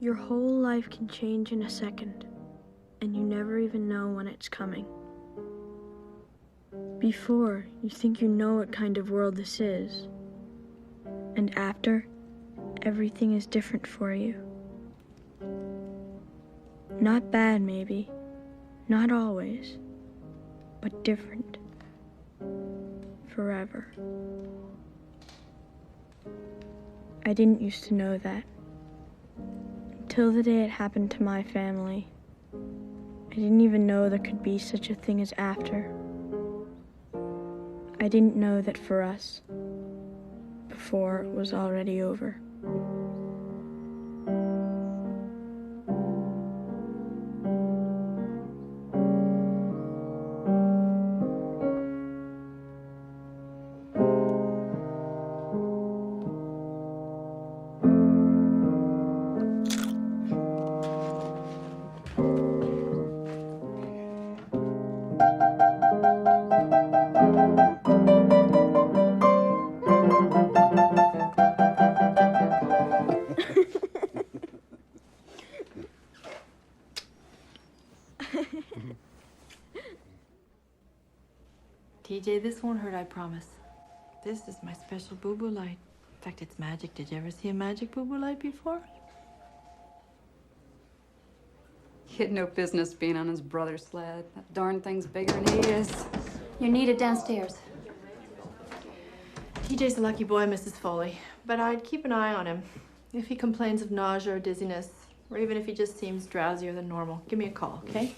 Your whole life can change in a second, and you never even know when it's coming. Before, you think you know what kind of world this is, and after, everything is different for you. Not bad, maybe, not always, but different. Forever. I didn't used to know that. Until the day it happened to my family. I didn't even know there could be such a thing as after. I didn't know that for us, before it was already over. TJ, this won't hurt, I promise. This is my special boo-boo light. In fact, it's magic. Did you ever see a magic boo-boo light before? He had no business being on his brother's sled. That darn thing's bigger than he is. You're needed downstairs. TJ's a lucky boy, Mrs. Foley. But I'd keep an eye on him. If he complains of nausea or dizziness, or even if he just seems drowsier than normal, give me a call, okay?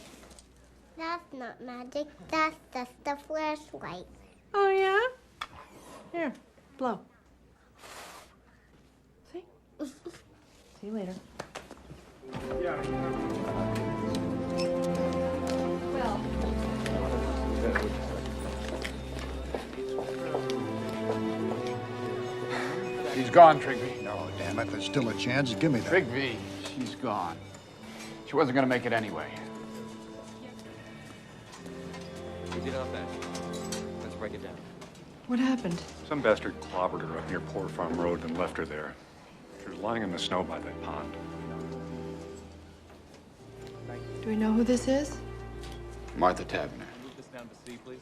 That's not magic. That's just a flashlight. Oh, yeah? Here, blow. See? See you later. Well, She's gone, Trigby. No, damn it. There's still a chance. Give me that. Trigby, she's gone. She wasn't going to make it anyway. Easy enough, then. Let's break it down. What happened? Some bastard clobbered her up near Poor Farm Road and left her there. She was lying in the snow by that pond. Do we know who this is? Martha Taverner. Move this down to C, please.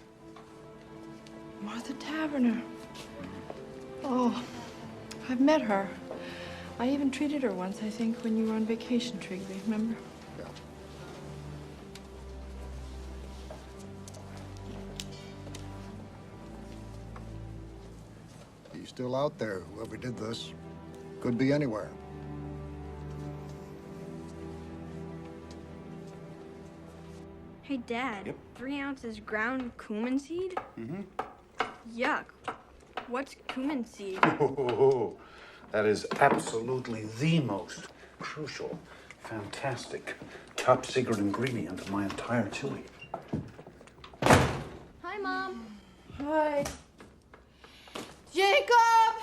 Martha Taverner. Oh, I've met her. I even treated her once, I think, when you were on vacation, Trigby, remember? Yeah. He's still out there, whoever did this. Could be anywhere. Hey, Dad. Yep. 3 ounces ground cumin seed? Mm-hmm. Yuck. What's cumin seed? Oh, that is absolutely the most crucial, fantastic, top secret ingredient of my entire chili. Hi, Mom. Hi. Jacob!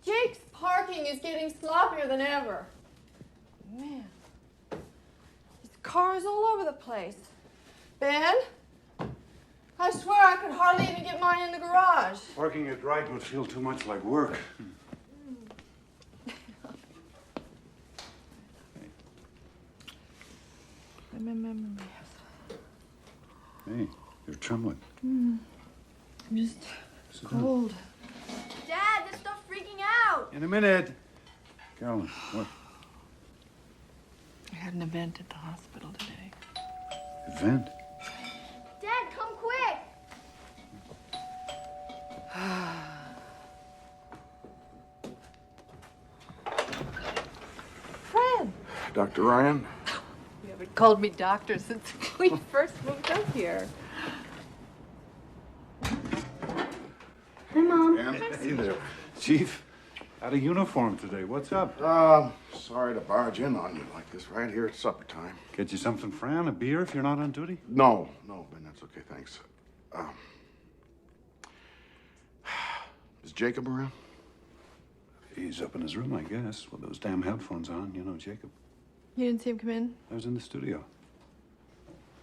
Jake's parking is getting sloppier than ever. Man. There's cars all over the place. Ben? I swear I could hardly even get mine in the garage. Parking it right would feel too much like work. Hey, you're trembling. I'm just cold. Dad, this stuff's freaking out. In a minute. Carolyn, what? I had an event at the hospital today. Event? Dad, come quick. Fred! Dr. Ryan? You haven't called me doctor since we first moved up here. Hi, Mom. Hey there. Chief, out of uniform today. What's up? Sorry to barge in on you like this right here at supper time. Get you something, Fran? A beer if you're not on duty? No, Ben, that's okay, thanks. Is Jacob around? He's up in his room, I guess, with those damn headphones on. You know, Jacob. You didn't see him come in? I was in the studio.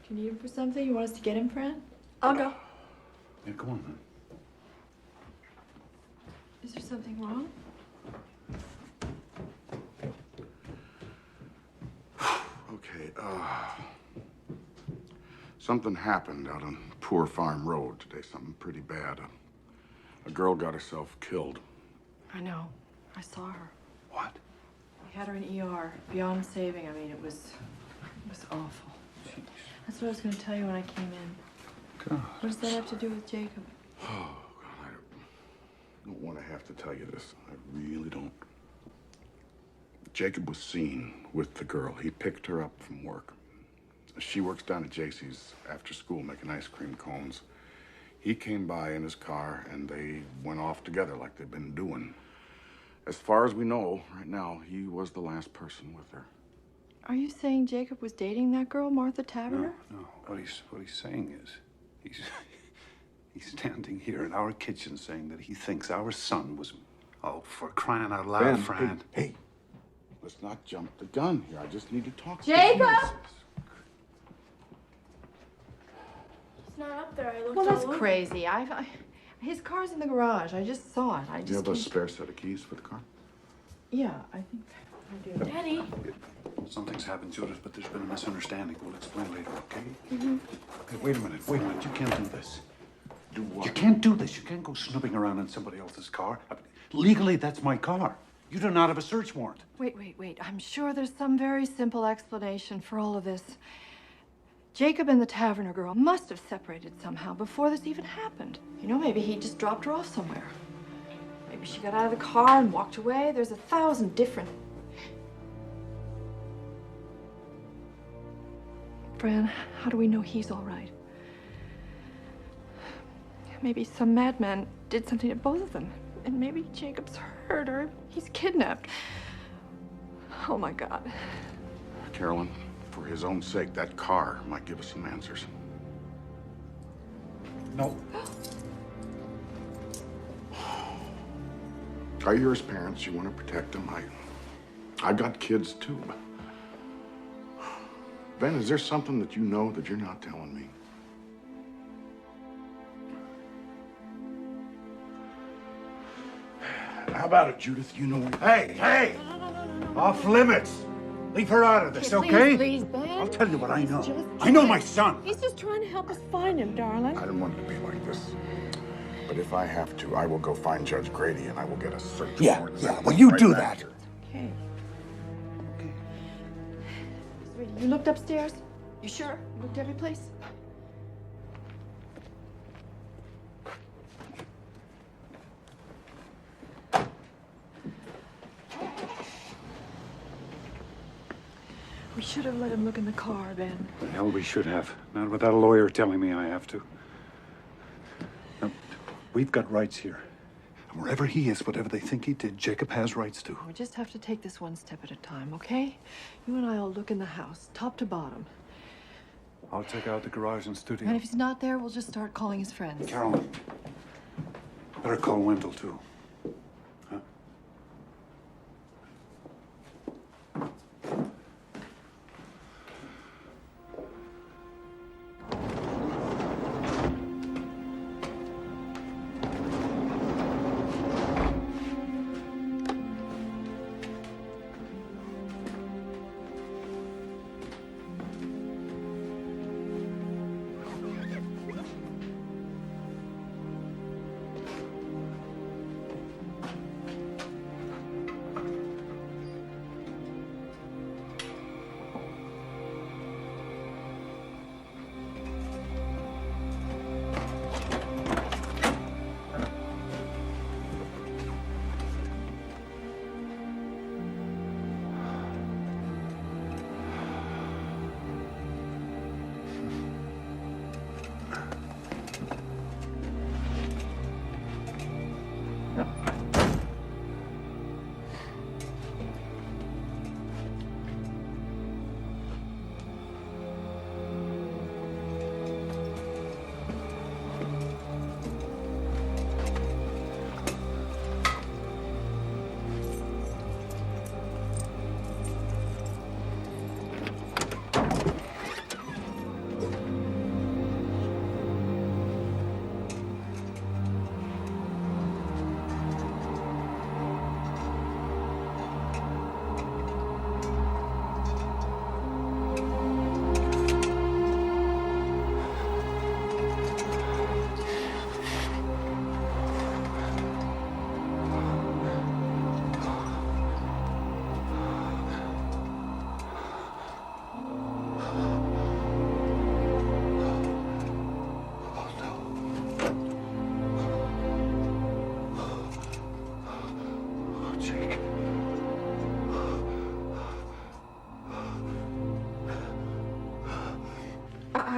Do you need him for something? You want us to get him, Fran? I'll go. Yeah, come on, man. Is there something wrong? Okay, something happened out on Poor Farm Road today, something pretty bad. A girl got herself killed. I know. I saw her. What? We had her in ER. Beyond saving. I mean, it was awful. Jeez. That's what I was going to tell you when I came in. God. What does that have to do with Jacob? Oh, God, I don't want to have to tell you this. I really don't. Jacob was seen with the girl. He picked her up from work. She works down at JC's after school making ice cream cones. He came by in his car, and they went off together like they've been doing. As far as we know, right now, he was the last person with her. Are you saying Jacob was dating that girl, Martha Taverner? No. What he's saying is, he's standing here in our kitchen saying that he thinks our son was, oh, for crying out loud, Ben, Fran. hey, let's not jump the gun here. I just need to talk Jacob! to you. He's not up there. I looked Well, that's all over. crazy. His car's in the garage. I just saw it. Do you have a spare set of keys for the car? Yeah, I think I do. Daddy. Something's happened, Judith, but there's been a misunderstanding. We'll explain later, okay? Mm-hmm. Hey, wait a minute. You can't do this. Do what? You can't do this. You can't go snooping around in somebody else's car. Legally, that's my car. You do not have a search warrant. Wait. I'm sure there's some very simple explanation for all of this. Jacob and the Taverner girl must have separated somehow before this even happened. You know, maybe he just dropped her off somewhere. Maybe she got out of the car and walked away. There's 1,000 different... Fran, how do we know he's all right? Maybe some madman did something to both of them. And maybe Jacob's hurt or he's kidnapped. Oh, my God. Carolyn, for his own sake, that car might give us some answers. No. You're his parents. You want to protect them. I got kids, too. Ben, is there something that you know that you're not telling me? How about it, Judith? You know... Hey! Off limits. Leave her out of this, okay? Please, Ben. I'll tell you what I know. I know my son. He's just trying to help us find him, darling. I didn't want it to be like this. But if I have to, I will go find Judge Grady and I will get a search warrant. Yeah. Well, you do that. Okay. Sweetie, you looked upstairs? You sure? You looked every place? We should have let him look in the car, Ben. The hell we should have. Not without a lawyer telling me I have to. Now, we've got rights here. And wherever he is, whatever they think he did, Jacob has rights to. We just have to take this one step at a time, okay? You and I will look in the house, top to bottom. I'll check out the garage and studio. And if he's not there, we'll just start calling his friends. Carolyn, better call Wendell, too. Huh?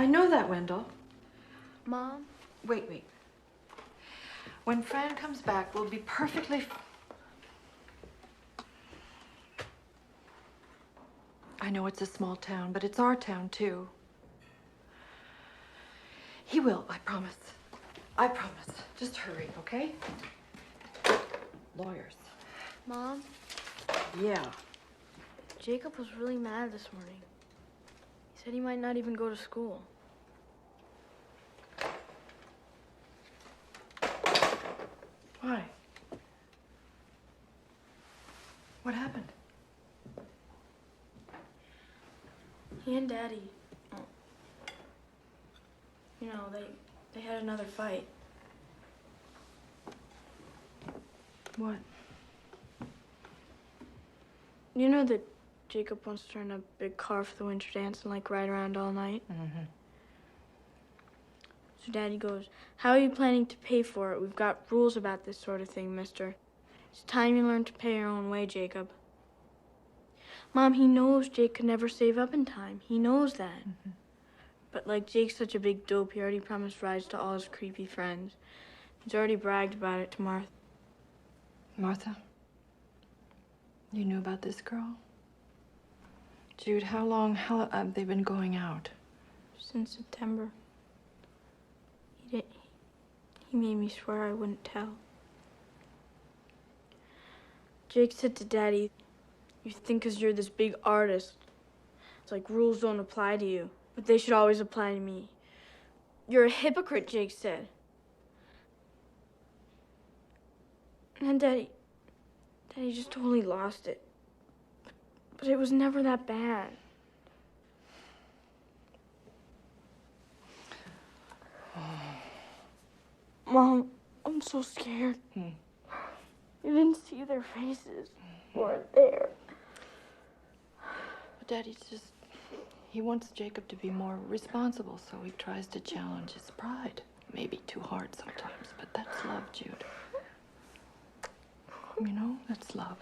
I know that, Wendell. Mom? Wait. When Fran comes back, we'll be perfectly... I know it's a small town, but it's our town, too. He will, I promise. I promise. Just hurry, okay? Lawyers. Mom? Yeah. Jacob was really mad this morning. He said he might not even go to school. Why? What happened? He and Daddy, you know, they had another fight. What? You know that Jacob wants to rent a big car for the winter dance and like ride around all night? Mm-hmm. So Daddy goes, "How are you planning to pay for it? We've got rules about this sort of thing, mister. It's time you learn to pay your own way, Jacob." Mom, he knows Jake could never save up in time. He knows that. Mm-hmm. But like Jake's such a big dope, he already promised rides to all his creepy friends. He's already bragged about it to Martha. Martha? You knew about this girl? Jude, how long have they been going out? Since September. He made me swear I wouldn't tell. Jake said to Daddy, "You think 'cause you're this big artist, it's like rules don't apply to you, but they should always apply to me. You're a hypocrite," Jake said. And then Daddy just totally lost it. But it was never that bad. Mom, I'm so scared. You didn't see their faces. Weren't there. But Daddy's just... He wants Jacob to be more responsible, so he tries to challenge his pride. Maybe too hard sometimes, but that's love, Jude. You know, that's love.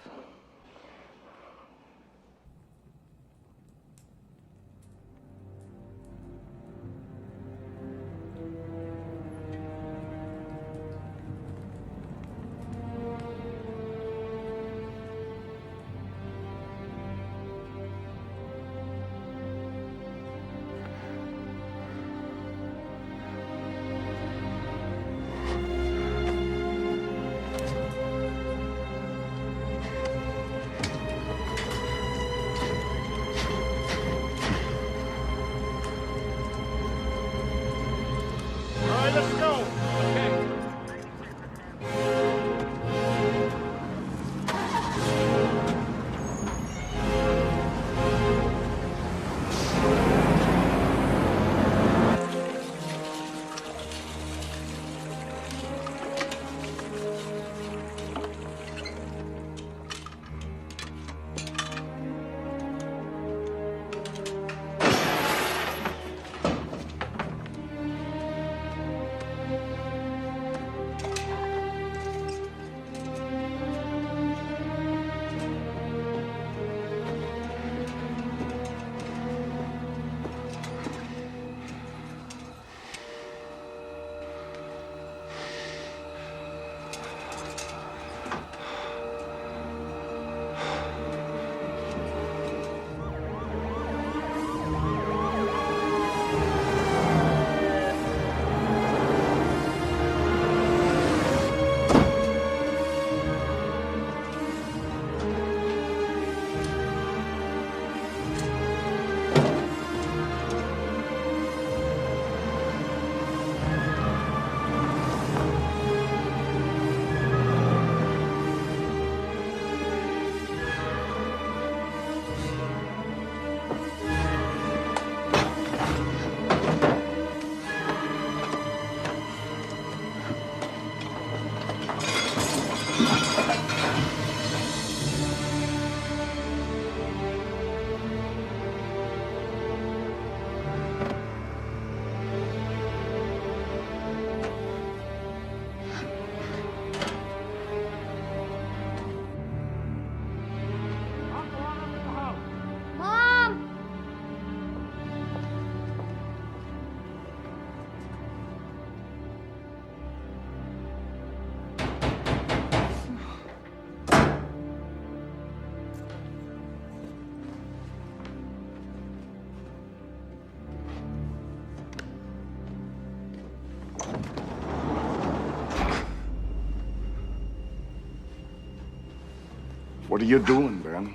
What are you doing, Ben?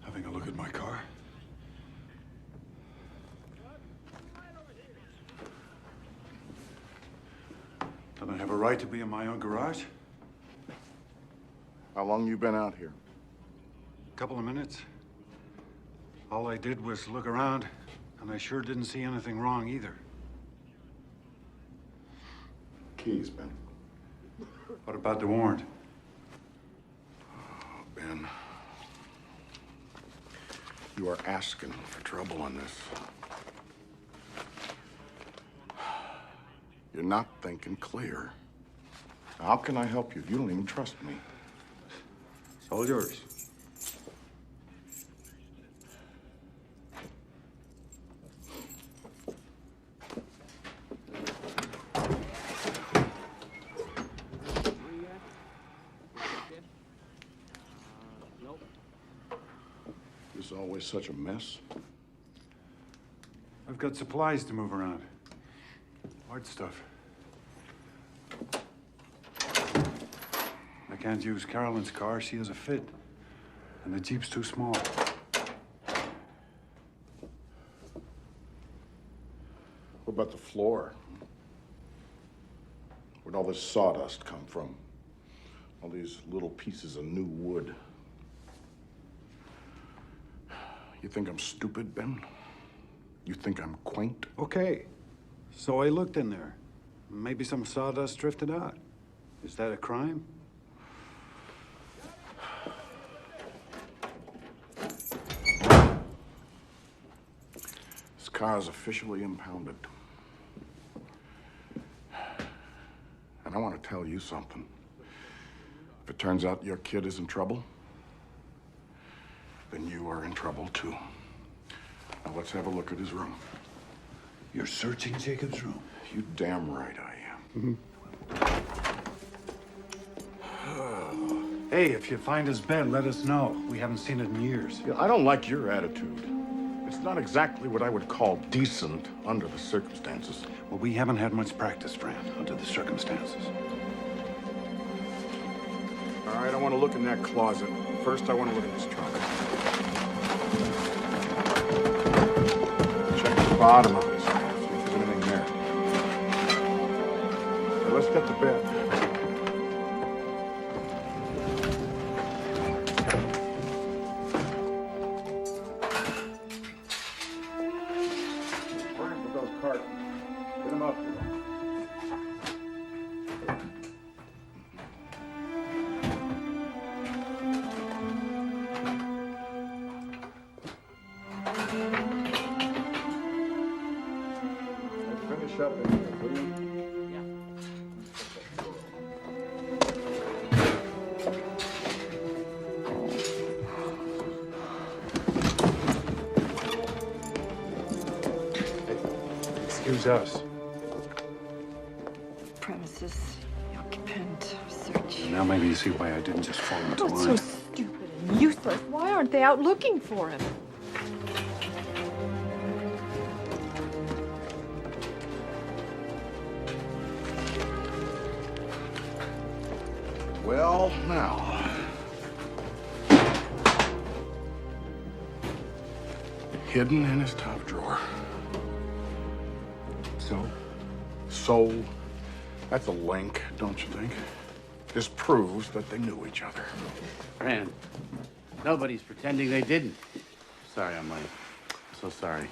Having a look at my car. Don't I have a right to be in my own garage? How long you been out here? A couple of minutes. All I did was look around, and I sure didn't see anything wrong either. Keys, Ben. What about the warrant? Oh, Ben. You are asking for trouble on this. You're not thinking clear. How can I help you? You don't even trust me. It's all yours. It's always such a mess. I've got supplies to move around. Hard stuff. I can't use Carolyn's car. She has a fit. And the Jeep's too small. What about the floor? Where'd all this sawdust come from? All these little pieces of new wood. You think I'm stupid, Ben? You think I'm quaint? Okay. So I looked in there. Maybe some sawdust drifted out. Is that a crime? This car is officially impounded. And I want to tell you something. If it turns out your kid is in trouble, then you are in trouble too. Now let's have a look at his room. You're searching Jacob's room? You damn right I am. Hey, if you find his bed, let us know. We haven't seen it in years. Yeah, I don't like your attitude. It's not exactly what I would call decent under the circumstances. Well, we haven't had much practice, Fran, under the circumstances. All right, I want to look in that closet. First, I want to look at this trunk. Check the bottom of it. See if there's anything there. Now, let's get to bed. Brian, with those cartons. Get them up here. Finish up in here, will you? Excuse us. Premises, the occupant, search. Now maybe you see why I didn't just fall into That's so line. stupid and useless. Why aren't they out looking for him? Well, now. Hidden in his top drawer. So? So, that's a link, don't you think? This proves that they knew each other. Fran, nobody's pretending they didn't. Sorry I'm late. So sorry.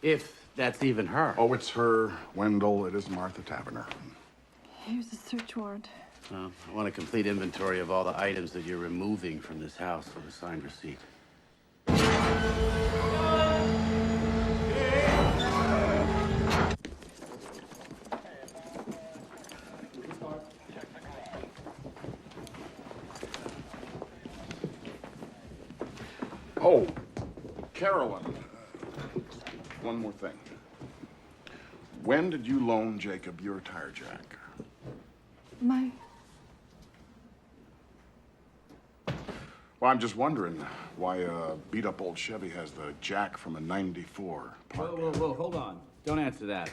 If that's even her. Oh, it's her, Wendell. It is Martha Taverner. Here's a search warrant. I want a complete inventory of all the items that you're removing from this house with a signed receipt. Oh, Carolyn. One more thing. When did you loan Jacob your tire jack? My... Well, I'm just wondering why a beat-up old Chevy has the jack from a '94 park. Whoa, hold on. Don't answer that.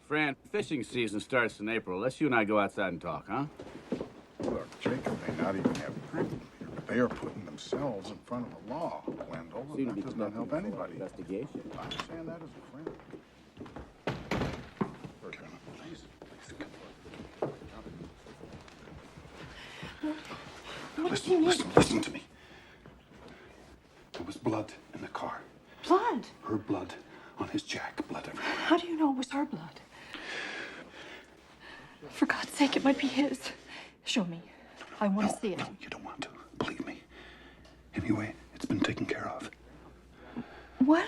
Fran, fishing season starts in April. Let's you and I go outside and talk, huh? Look, Jacob may not even have proof here, but they are putting themselves in front of the law, Wendell. And that does not help anybody. Investigation. I understand that as a friend. Listen to me. There was blood in the car. Blood? Her blood on his jack. Blood everywhere. How do you know it was her blood? For God's sake, it might be his. Show me. I want to see it. No, you don't want to. Believe me. Anyway, it's been taken care of. What?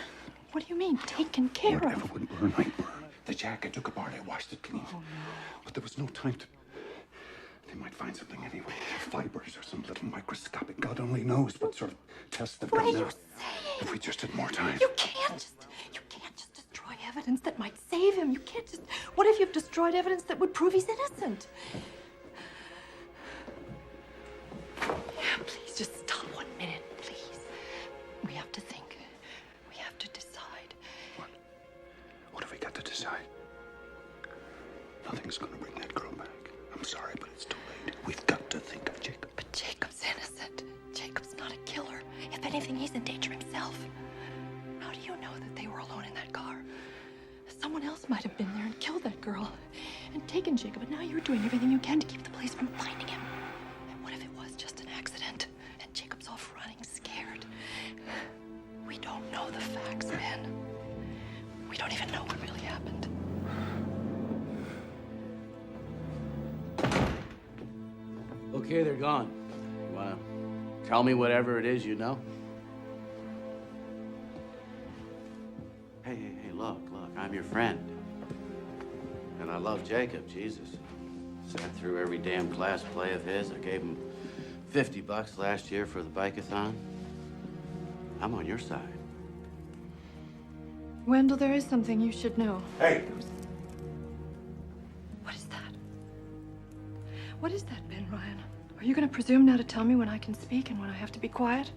What do you mean, taken care Whatever of? would burn might burn. The jack, I took apart, I washed it clean. Oh, no. But there was no time to... They might find something anyway. Fibers or some little microscopic. God only knows what sort of tests they've done now. What are you saying? If we just had more time. You can't just destroy evidence that might save him. You can't just... What if you've destroyed evidence that would prove he's innocent? Please, just stop 1 minute, please. We have to think. We have to decide. What have we got to decide? Nothing's gonna bring that girl back. I'm sorry, but it's too late. We've got to think of Jacob. But Jacob's innocent. Jacob's not a killer. If anything, he's in danger himself. How do you know that they were alone in that car? Someone else might have been there and killed that girl and taken Jacob, and now you're doing everything you can to keep the police from finding him. And what if it was just an accident and Jacob's off running scared? We don't know the facts, Ben. We don't even know what really happened. Okay, they're gone. You wanna tell me whatever it is you know? Hey, look, I'm your friend. And I love Jacob, Jesus. Sat through every damn class play of his. I gave him $50 last year for the bike-a-thon. I'm on your side. Wendell, there is something you should know. Hey! What is that? What is that, Ben Ryan? Are you going to presume now to tell me when I can speak and when I have to be quiet?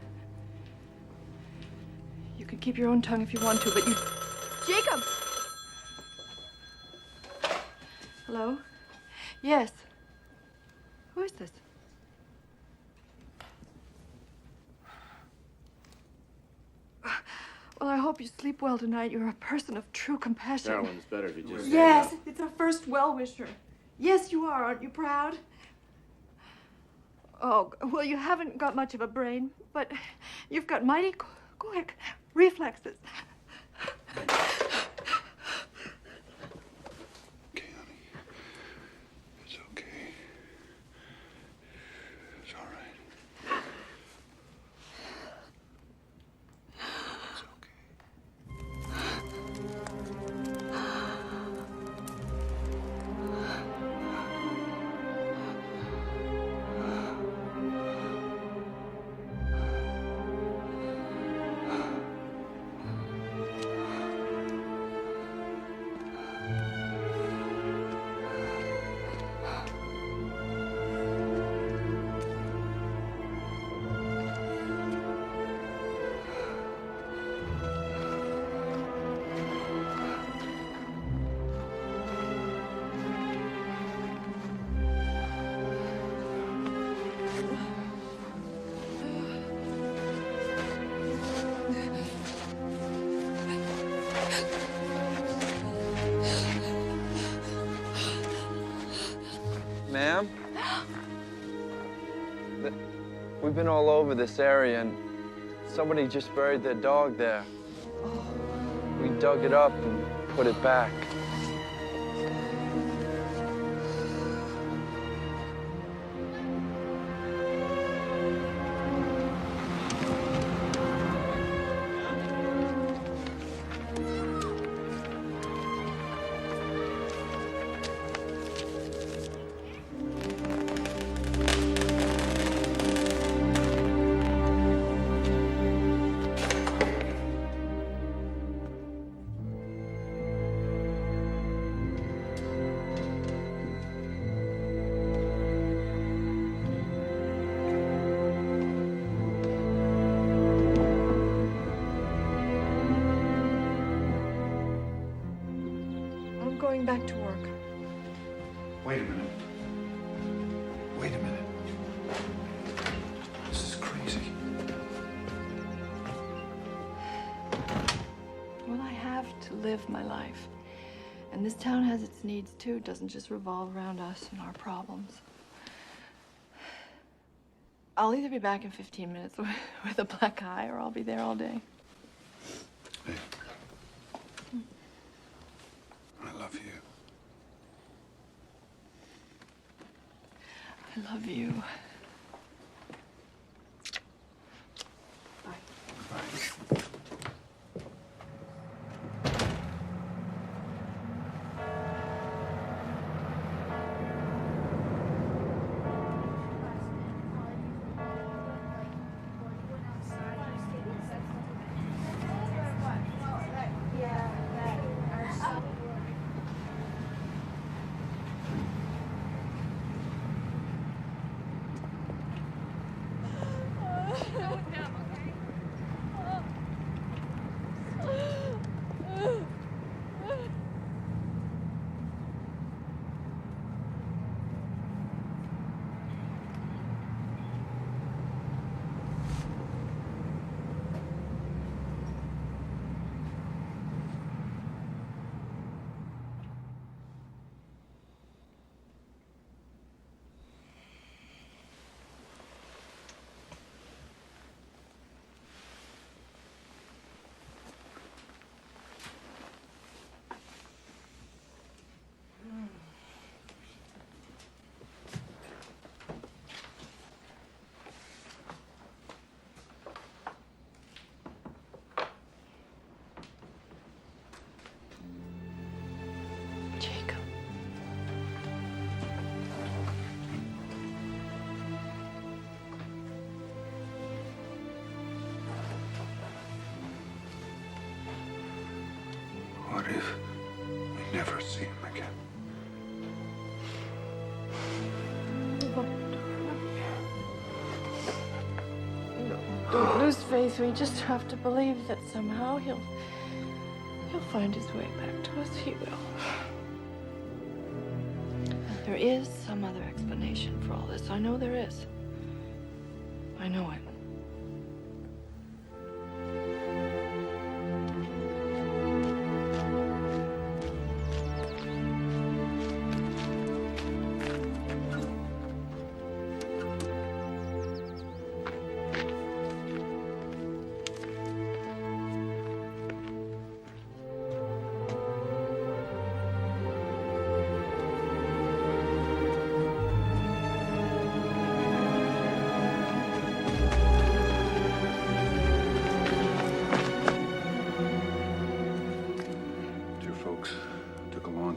You can keep your own tongue if you want to, but you... Jacob! Hello? Yes. Who is this? Well, I hope you sleep well tonight. You're a person of true compassion. Carolyn, it's better if you just... Yes, it's our first well-wisher. Yes, you are. Aren't you proud? Oh, well, you haven't got much of a brain, but you've got mighty quick reflexes. Okay, honey. It's okay. It's all right. It's okay. Ma'am? We've been all over this area and somebody just buried their dog there. We dug it up and put it back. I'm going back to work. Wait a minute. Wait a minute. have to live my life. And this town has its needs too. It doesn't just revolve around us and our problems. I'll either be back in 15 minutes with a black eye, or I'll be there all day. Hey. I love you. I love you. Bye. Bye. Jacob. What if we never see him again? Don't lose faith. We just have to believe that somehow he'll find his way back to us. He will. There is some other explanation for all this. I know there is. I know it.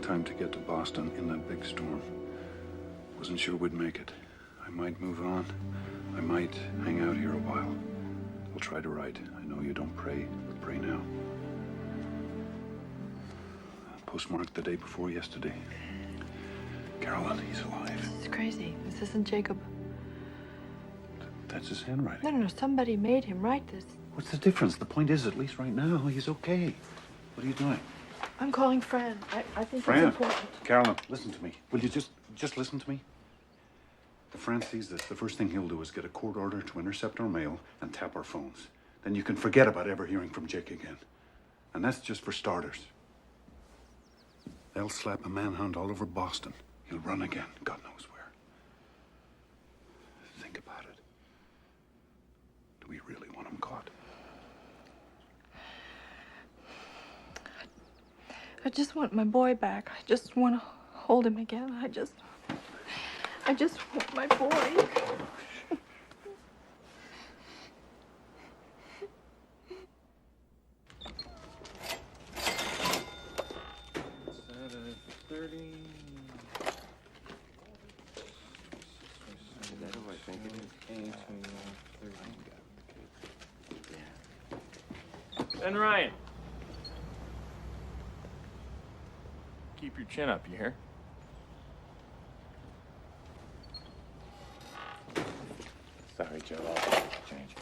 Time to get to Boston in that big storm. Wasn't sure we'd make it. I might move on. I might hang out here a while. I'll try to write. I know you don't pray, but pray now. Postmarked the day before yesterday. Carolyn, he's alive. This is crazy. This isn't Jacob. That's his handwriting. No. Somebody made him write this. What's the difference? The point is, at least right now, he's okay. What are you doing? I'm calling Fran. I think Fran, it's important. Carolyn, listen to me. Will you just listen to me? If Fran sees this, the first thing he'll do is get a court order to intercept our mail and tap our phones. Then you can forget about ever hearing from Jake again. And that's just for starters. They'll slap a manhunt all over Boston. He'll run again, God knows where. Think about it. Do we really want him caught? I just want my boy back. I just want to hold him again. I just want my boy. And Ryan. Keep your chin up, you hear? Sorry, Joe. I'll change.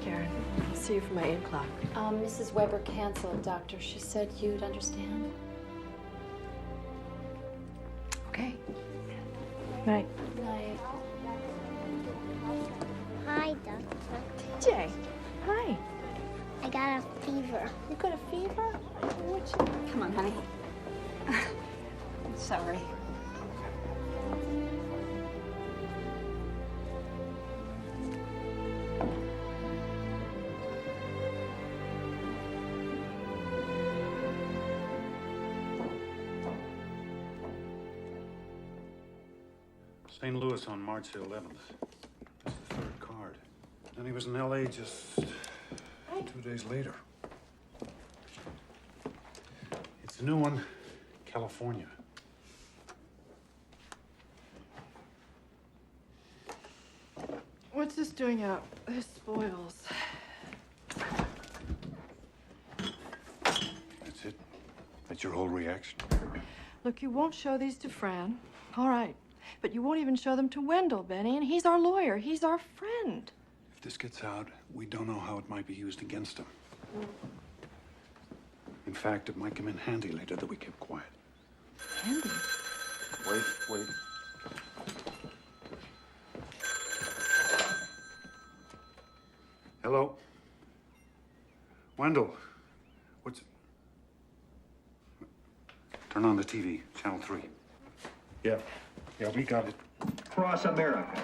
Karen. I'll see you for my 8 o'clock. Mrs. Weber canceled, Doctor. She said you'd understand. Okay. Night. Night. Hi, Doctor. TJ. Hi. I got a fever. You got a fever? Come on, honey. I'm sorry. St. Louis on March the 11th. That's the third card. Then he was in L.A. just 2 days later. It's a new one, California. What's this doing out? This spoils. That's it? That's your whole reaction? Look, you won't show these to Fran. All right. But you won't even show them to Wendell, Benny, and he's our lawyer. He's our friend. If this gets out, we don't know how it might be used against him. In fact, it might come in handy later that we kept quiet. Handy? Wait. Hello? Wendell, what's... Turn on the TV, channel 3. Yeah, we got it. Across America.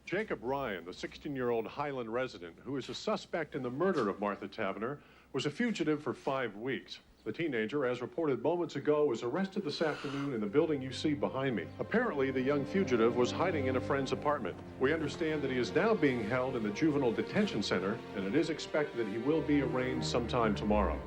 Jacob Ryan, the 16-year-old Highland resident who is a suspect in the murder of Martha Tavener, was a fugitive for 5 weeks. The teenager, as reported moments ago, was arrested this afternoon in the building you see behind me. Apparently, the young fugitive was hiding in a friend's apartment. We understand that he is now being held in the juvenile detention center, and it is expected that he will be arraigned sometime tomorrow.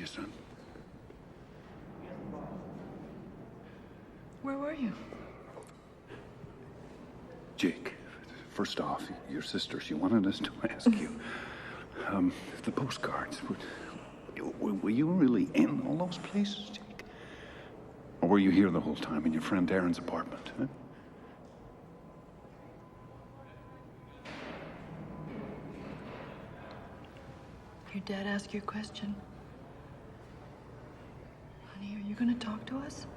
Son. Where were you? Jake, first off, your sister, she wanted us to ask you, the postcards, were you really in all those places, Jake? Or were you here the whole time in your friend Darren's apartment, huh? Your dad asked you a question. Honey, are you going to talk to us?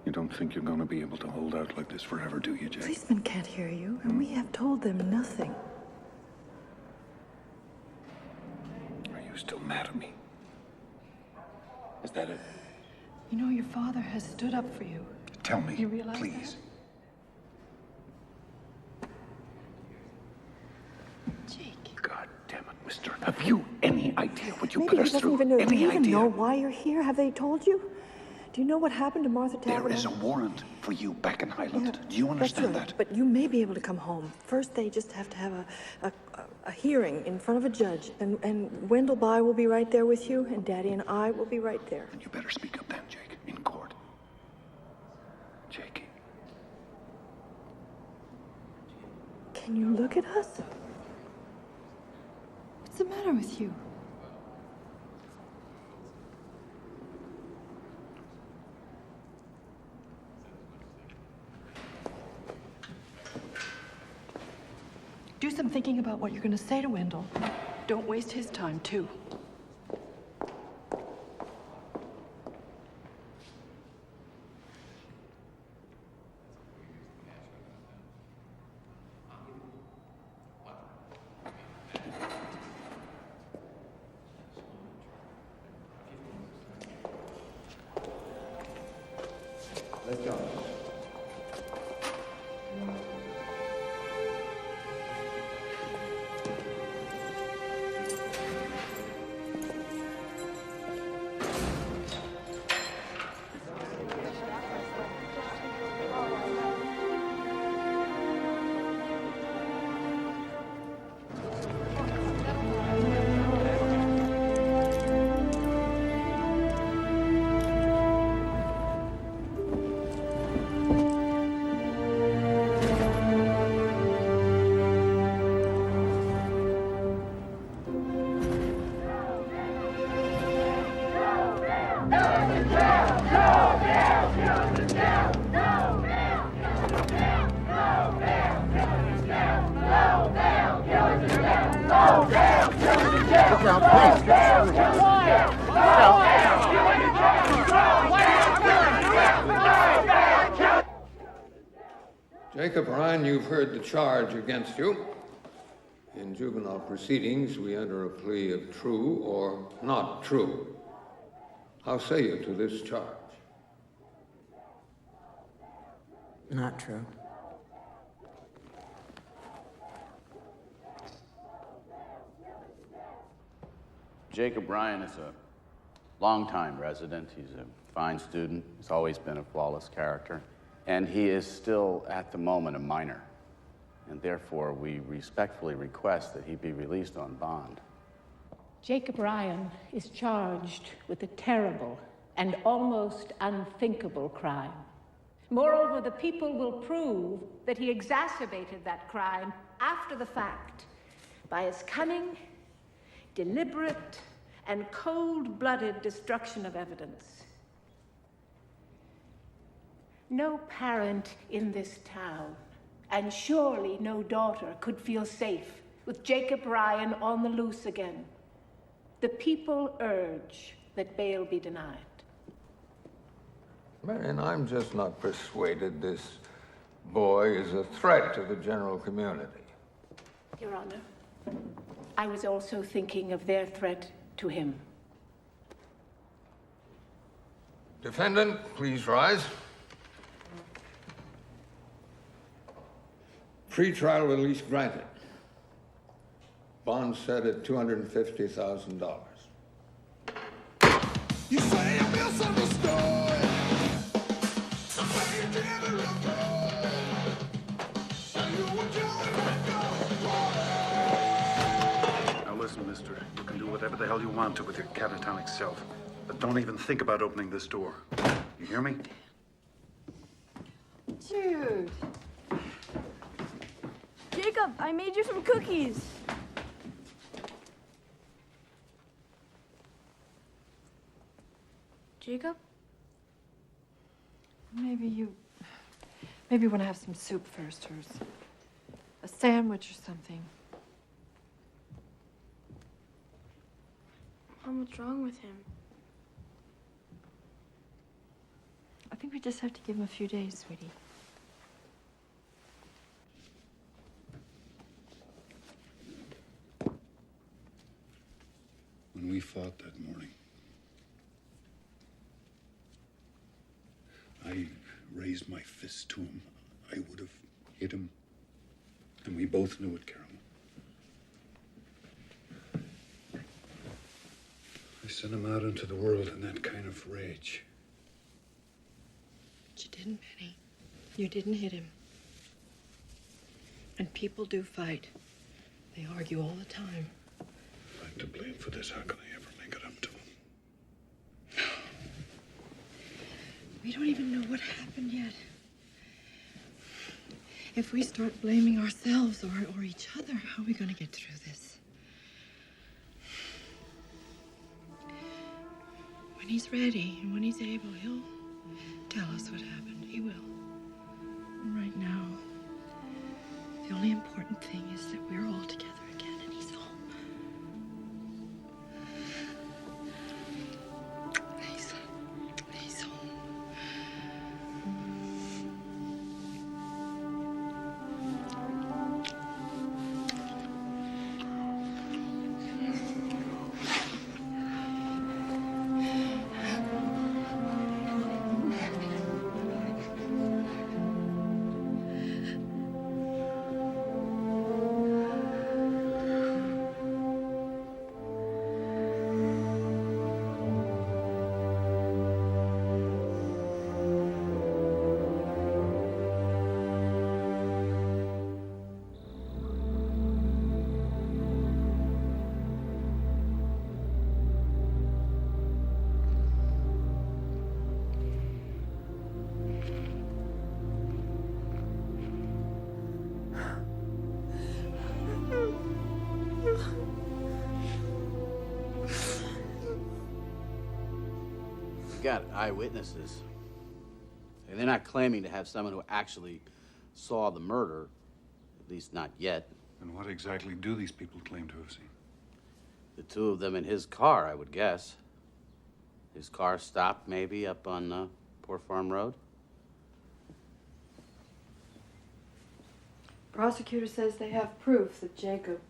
You don't think you're going to be able to hold out like this forever, do you, Jake? Policemen can't hear you, and we have told them nothing. Are you still mad at me? Is that it? You know, your father has stood up for you. Tell me, you realize please. That? Jake. God damn it, mister. Have you any idea what you Maybe put us he doesn't through? even know. Any Do you even idea? know why you're here? Have they told you? Do you know what happened to Martha Tavener? There is a warrant for you back in Highland. Do you understand That's right. that? But you may be able to come home. First, they just have to have a hearing in front of a judge. And Wendell By will be right there with you, and Daddy and I will be right there. And you better speak up then, Jake, in court. Jakey. Can you look at us? What's the matter with you? Do some thinking about what you're going to say to Wendell. Don't waste his time, too. Jacob Ryan, you've heard the charge against you. In juvenile proceedings, we enter a plea of true or not true. How say you to this charge? Not true. Jacob Ryan is a longtime resident. He's a fine student. He's always been a flawless character. And he is still, at the moment, a minor. And therefore, we respectfully request that he be released on bond. Jacob Ryan is charged with a terrible and almost unthinkable crime. Moreover, the people will prove that he exacerbated that crime after the fact by his cunning, deliberate, and cold-blooded destruction of evidence. No parent in this town, and surely no daughter, could feel safe with Jacob Ryan on the loose again. The people urge that bail be denied. Marion, I'm just not persuaded this boy is a threat to the general community. Your Honor, I was also thinking of their threat to him. Defendant, please rise. Pre-trial release granted. Bond set at $250,000. You say I'm misunderstood. I say you never avoid. And you were Now listen, mister. You can do whatever the hell you want to with your catatonic self. But don't even think about opening this door. You hear me? Jude. Jacob, I made you some cookies. Jacob? Maybe you want to have some soup first, or a sandwich or something. Mom, what's wrong with him? I think we just have to give him a few days, sweetie. When we fought that morning, I raised my fist to him. I would have hit him. And we both knew it, Carol. I sent him out into the world in that kind of rage. But you didn't, Penny. You didn't hit him. And people do fight. They argue all the time. I'm to blame for this. How can I ever make it up to him? We don't even know what happened yet. If we start blaming ourselves or each other, how are we going to get through this? When he's ready and when he's able, he'll tell us what happened. He will. And right now, the only important thing is that we're all together again and he's home. He's home. We got eyewitnesses. And they're not claiming to have someone who actually saw the murder, at least not yet. And what exactly do these people claim to have seen? The two of them in his car, I would guess. His car stopped maybe up on Poor Farm Road. Prosecutor says they have proof that Jacob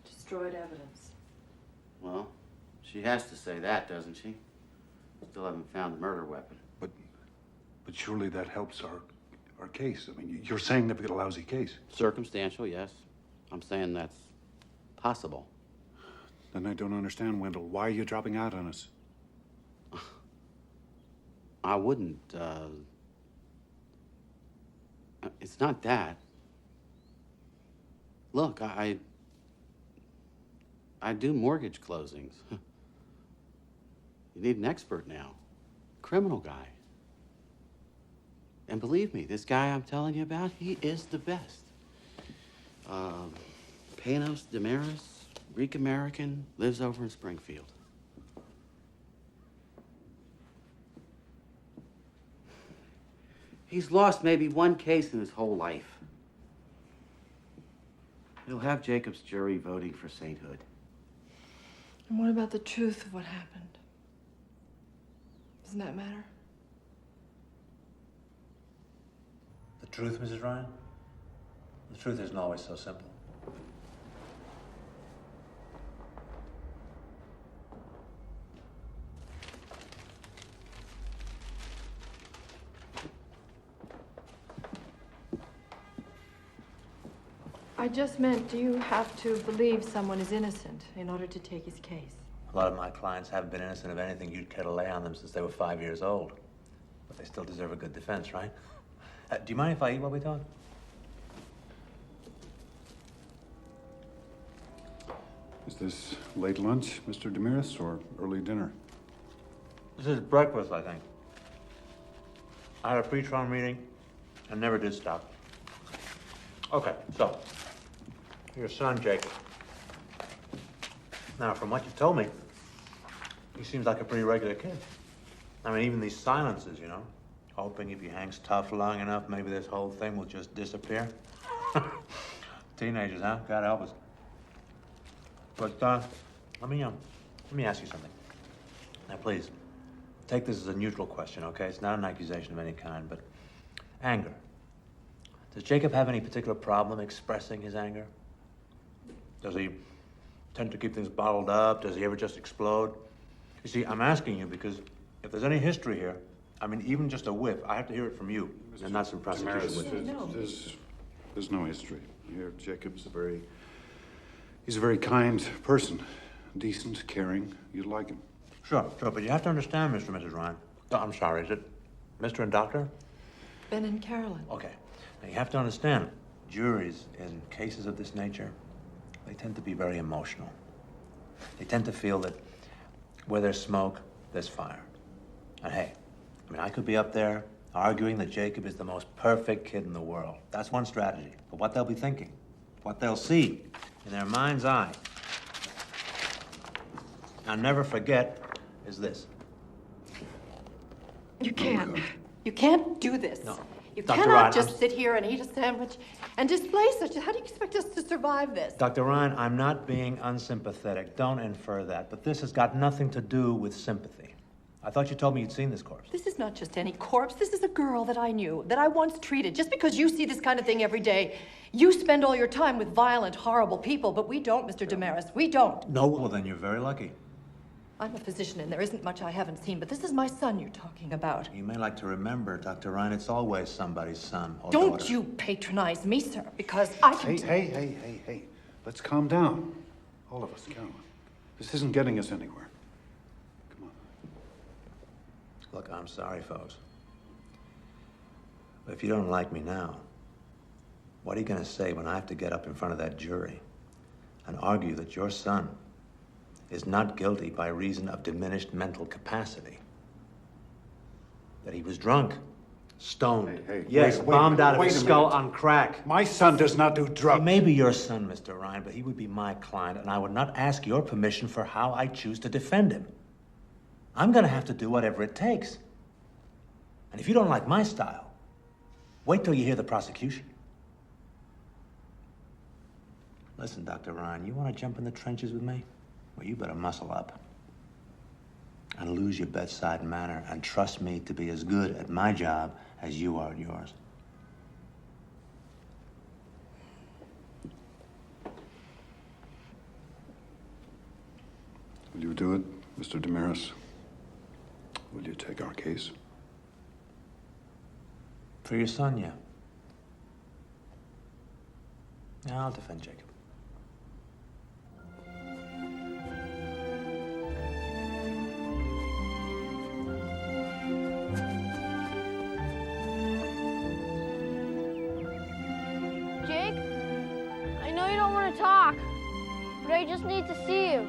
destroyed evidence. Well, she has to say that, doesn't she? Still haven't found the murder weapon. But surely that helps our case. I mean, you're saying they've got a lousy case. Circumstantial, yes. I'm saying that's possible. Then I don't understand, Wendell. Why are you dropping out on us? I wouldn't, it's not that. Look, I do mortgage closings. You need an expert now. Criminal guy. And believe me, this guy I'm telling you about, he is the best. Panos Damaris, Greek American, lives over in Springfield. He's lost maybe one case in his whole life. He'll have Jacob's jury voting for sainthood. And what about the truth of what happened? Doesn't that matter? The truth, Mrs. Ryan? The truth isn't always so simple. I just meant, do you have to believe someone is innocent in order to take his case? A lot of my clients haven't been innocent of anything you'd care to lay on them since they were 5 years old. But they still deserve a good defense, right? Do you mind if I eat while we talk? Is this late lunch, Mr. Damaris, or early dinner? This is breakfast, I think. I had a pre-trial meeting and never did stop. Okay, so, your son, Jacob. Now, from what you told me, he seems like a pretty regular kid. I mean, even these silences, you know, hoping if he hangs tough long enough, maybe this whole thing will just disappear. Teenagers, huh? God help us. But let me ask you something. Now, please, take this as a neutral question, okay? It's not an accusation of any kind, but anger. Does Jacob have any particular problem expressing his anger? Does he tend to keep things bottled up? Does he ever just explode? You see, I'm asking you because if there's any history here, I mean, even just a whiff, I have to hear it from you, and not some prosecution witness. There's no history here. Jacob's he's a very kind person, decent, caring. You'd like him. Sure, but you have to understand, Mr. and Mrs. Ryan. Oh, I'm sorry, is it Mr. and Doctor? Ben and Carolyn. Okay. Now, you have to understand, juries in cases of this nature, they tend to be very emotional. They tend to feel that where there's smoke, there's fire. And hey, I mean, I could be up there arguing that Jacob is the most perfect kid in the world. That's one strategy. But what they'll be thinking, what they'll see in their mind's eye, I'll never forget, is this. You can't. You can't do this. No. You Dr. cannot Ryan, just sit here and eat a sandwich and display such. How do you expect us to survive this? Dr. Ryan, I'm not being unsympathetic. Don't infer that. But this has got nothing to do with sympathy. I thought you told me you'd seen this corpse. This is not just any corpse. This is a girl that I knew, that I once treated. Just because you see this kind of thing every day, you spend all your time with violent, horrible people, but we don't, Mr. Damaris. We don't. No, well, then you're very lucky. I'm a physician, and there isn't much I haven't seen, but this is my son you're talking about. You may like to remember, Dr. Ryan, it's always somebody's son or Don't daughter. you patronize me, sir, because I can... Hey. Let's calm down. All of us, Carolyn. This isn't getting us anywhere. Look, I'm sorry, folks. But if you don't like me now, what are you going to say when I have to get up in front of that jury and argue that your son is not guilty by reason of diminished mental capacity? That he was drunk, stoned, yes, bombed out of his skull on crack. My son does not do drugs. He may be your son, Mr. Ryan, but he would be my client, and I would not ask your permission for how I choose to defend him. I'm going to have to do whatever it takes. And if you don't like my style, wait till you hear the prosecution. Listen, Dr. Ryan, you want to jump in the trenches with me? Well, you better muscle up and lose your bedside manner and trust me to be as good at my job as you are at yours. you do it, Mr. Damaris? Will you take our case? For your son, yeah. Yeah, I'll defend Jacob. Jake, I know you don't want to talk, but I just need to see you.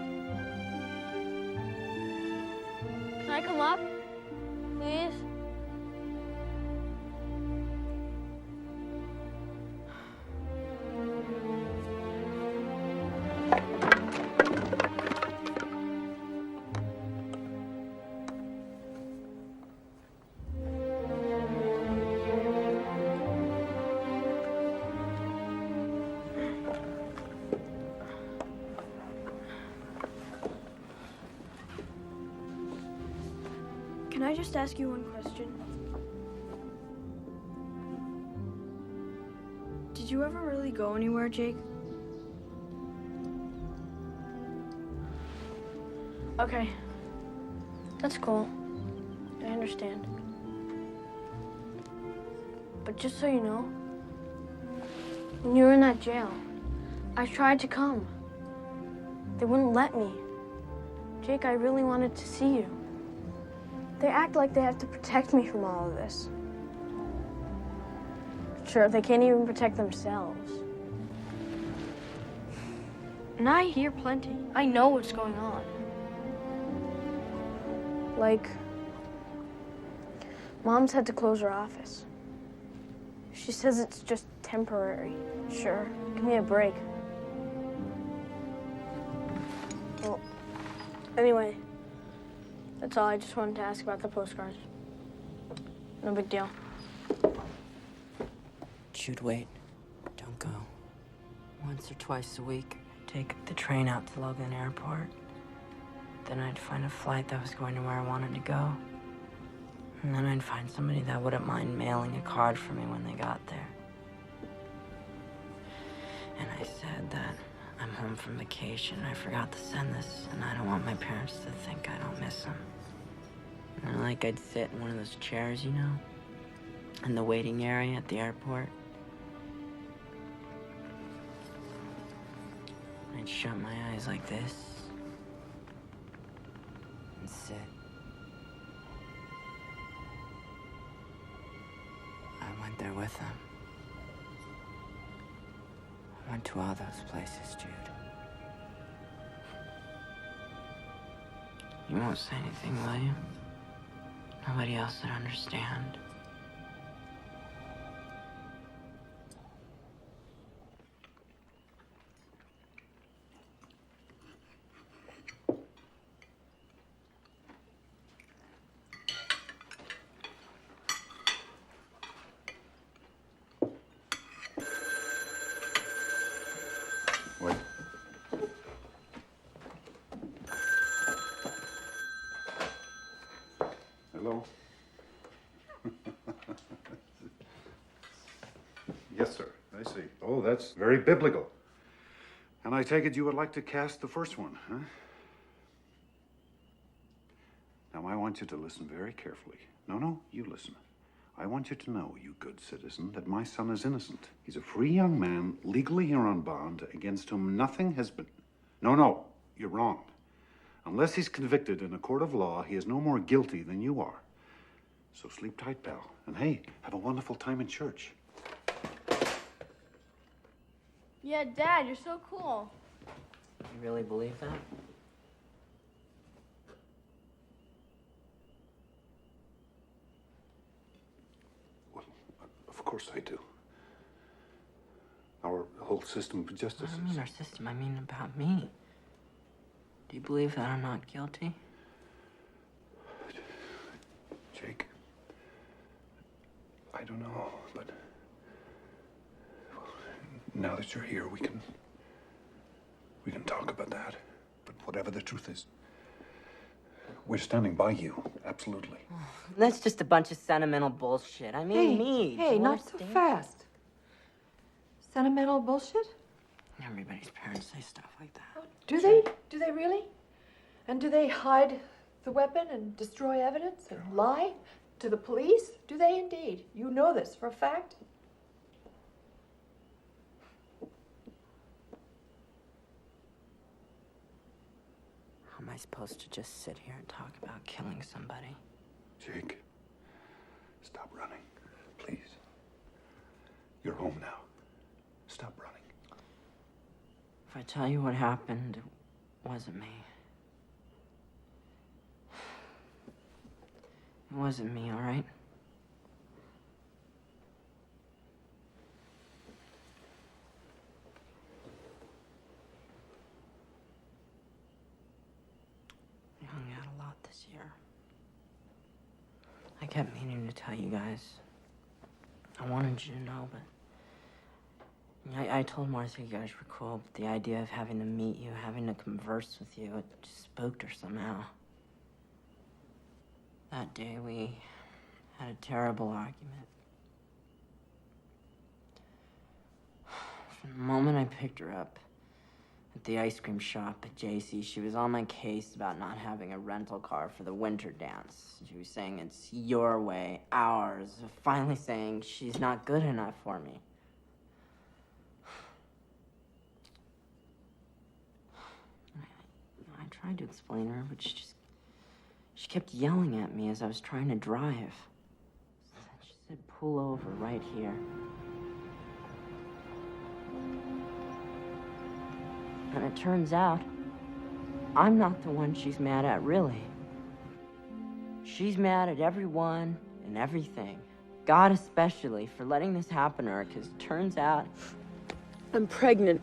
Can I come up, please? Can I just ask you one question? Did you ever really go anywhere, Jake? Okay. That's cool. I understand. But just so you know, when you were in that jail, I tried to come. They wouldn't let me. Jake, I really wanted to see you. They act like they have to protect me from all of this. Sure, they can't even protect themselves. And I hear plenty. I know what's going on. Like, Mom's had to close her office. She says it's just temporary. Sure, give me a break. Well, anyway. That's all. I just wanted to ask about the postcards. No big deal. Shoot, wait. Don't go. Once or twice a week, I'd take the train out to Logan Airport. Then I'd find a flight that was going to where I wanted to go. And then I'd find somebody that wouldn't mind mailing a card for me when they got there. And I said that I'm home from vacation. I forgot to send this, and I don't want my parents to think I don't miss them. And like I'd sit in one of those chairs, you know, in the waiting area at the airport. I'd shut my eyes like this and sit. I went there with them. I went to all those places, Jude. You won't say anything, will you? Nobody else would understand. Wait. Hello? Yes, sir. I see. Oh, that's very biblical. And I take it you would like to cast the first one, huh? Now, I want you to listen very carefully. No, you listen. I want you to know, you good citizen, that my son is innocent. He's a free young man, legally here on bond, against whom nothing has been... No, you're wrong. Unless he's convicted in a court of law, he is no more guilty than you are. So sleep tight, pal. And hey, have a wonderful time in church. Yeah, Dad, you're so cool. You really believe that? Of course I do. Our whole system of justice I don't mean our system, I mean about me. Do you believe that I'm not guilty? Jake, I don't know, but well, now that you're here, we can talk about that. But whatever the truth is, we're standing by you, absolutely. That's just a bunch of sentimental bullshit. I mean, me. Hey, not so fast. Sentimental bullshit? Everybody's parents say stuff like that. Do they? Do they really? And do they hide the weapon and destroy evidence and lie to the police? Do they indeed? You know this for a fact? How am I supposed to just sit here and talk about killing somebody? Jake, stop running, please. You're home now. Stop running. If I tell you what happened, it wasn't me. It wasn't me, all right? We hung out a lot this year. I kept meaning to tell you guys. I wanted you to know, but I told Martha you guys were cool, but the idea of having to meet you, having to converse with you, it just spooked her somehow. That day, we had a terrible argument. From the moment I picked her up at the ice cream shop at JC, she was on my case about not having a rental car for the winter dance. She was saying it's your way, ours, finally saying she's not good enough for me. I tried to explain to her, but she kept yelling at me as I was trying to drive. She said, pull over right here. And it turns out, I'm not the one she's mad at, really. She's mad at everyone and everything. God especially for letting this happen to her, because it turns out I'm pregnant.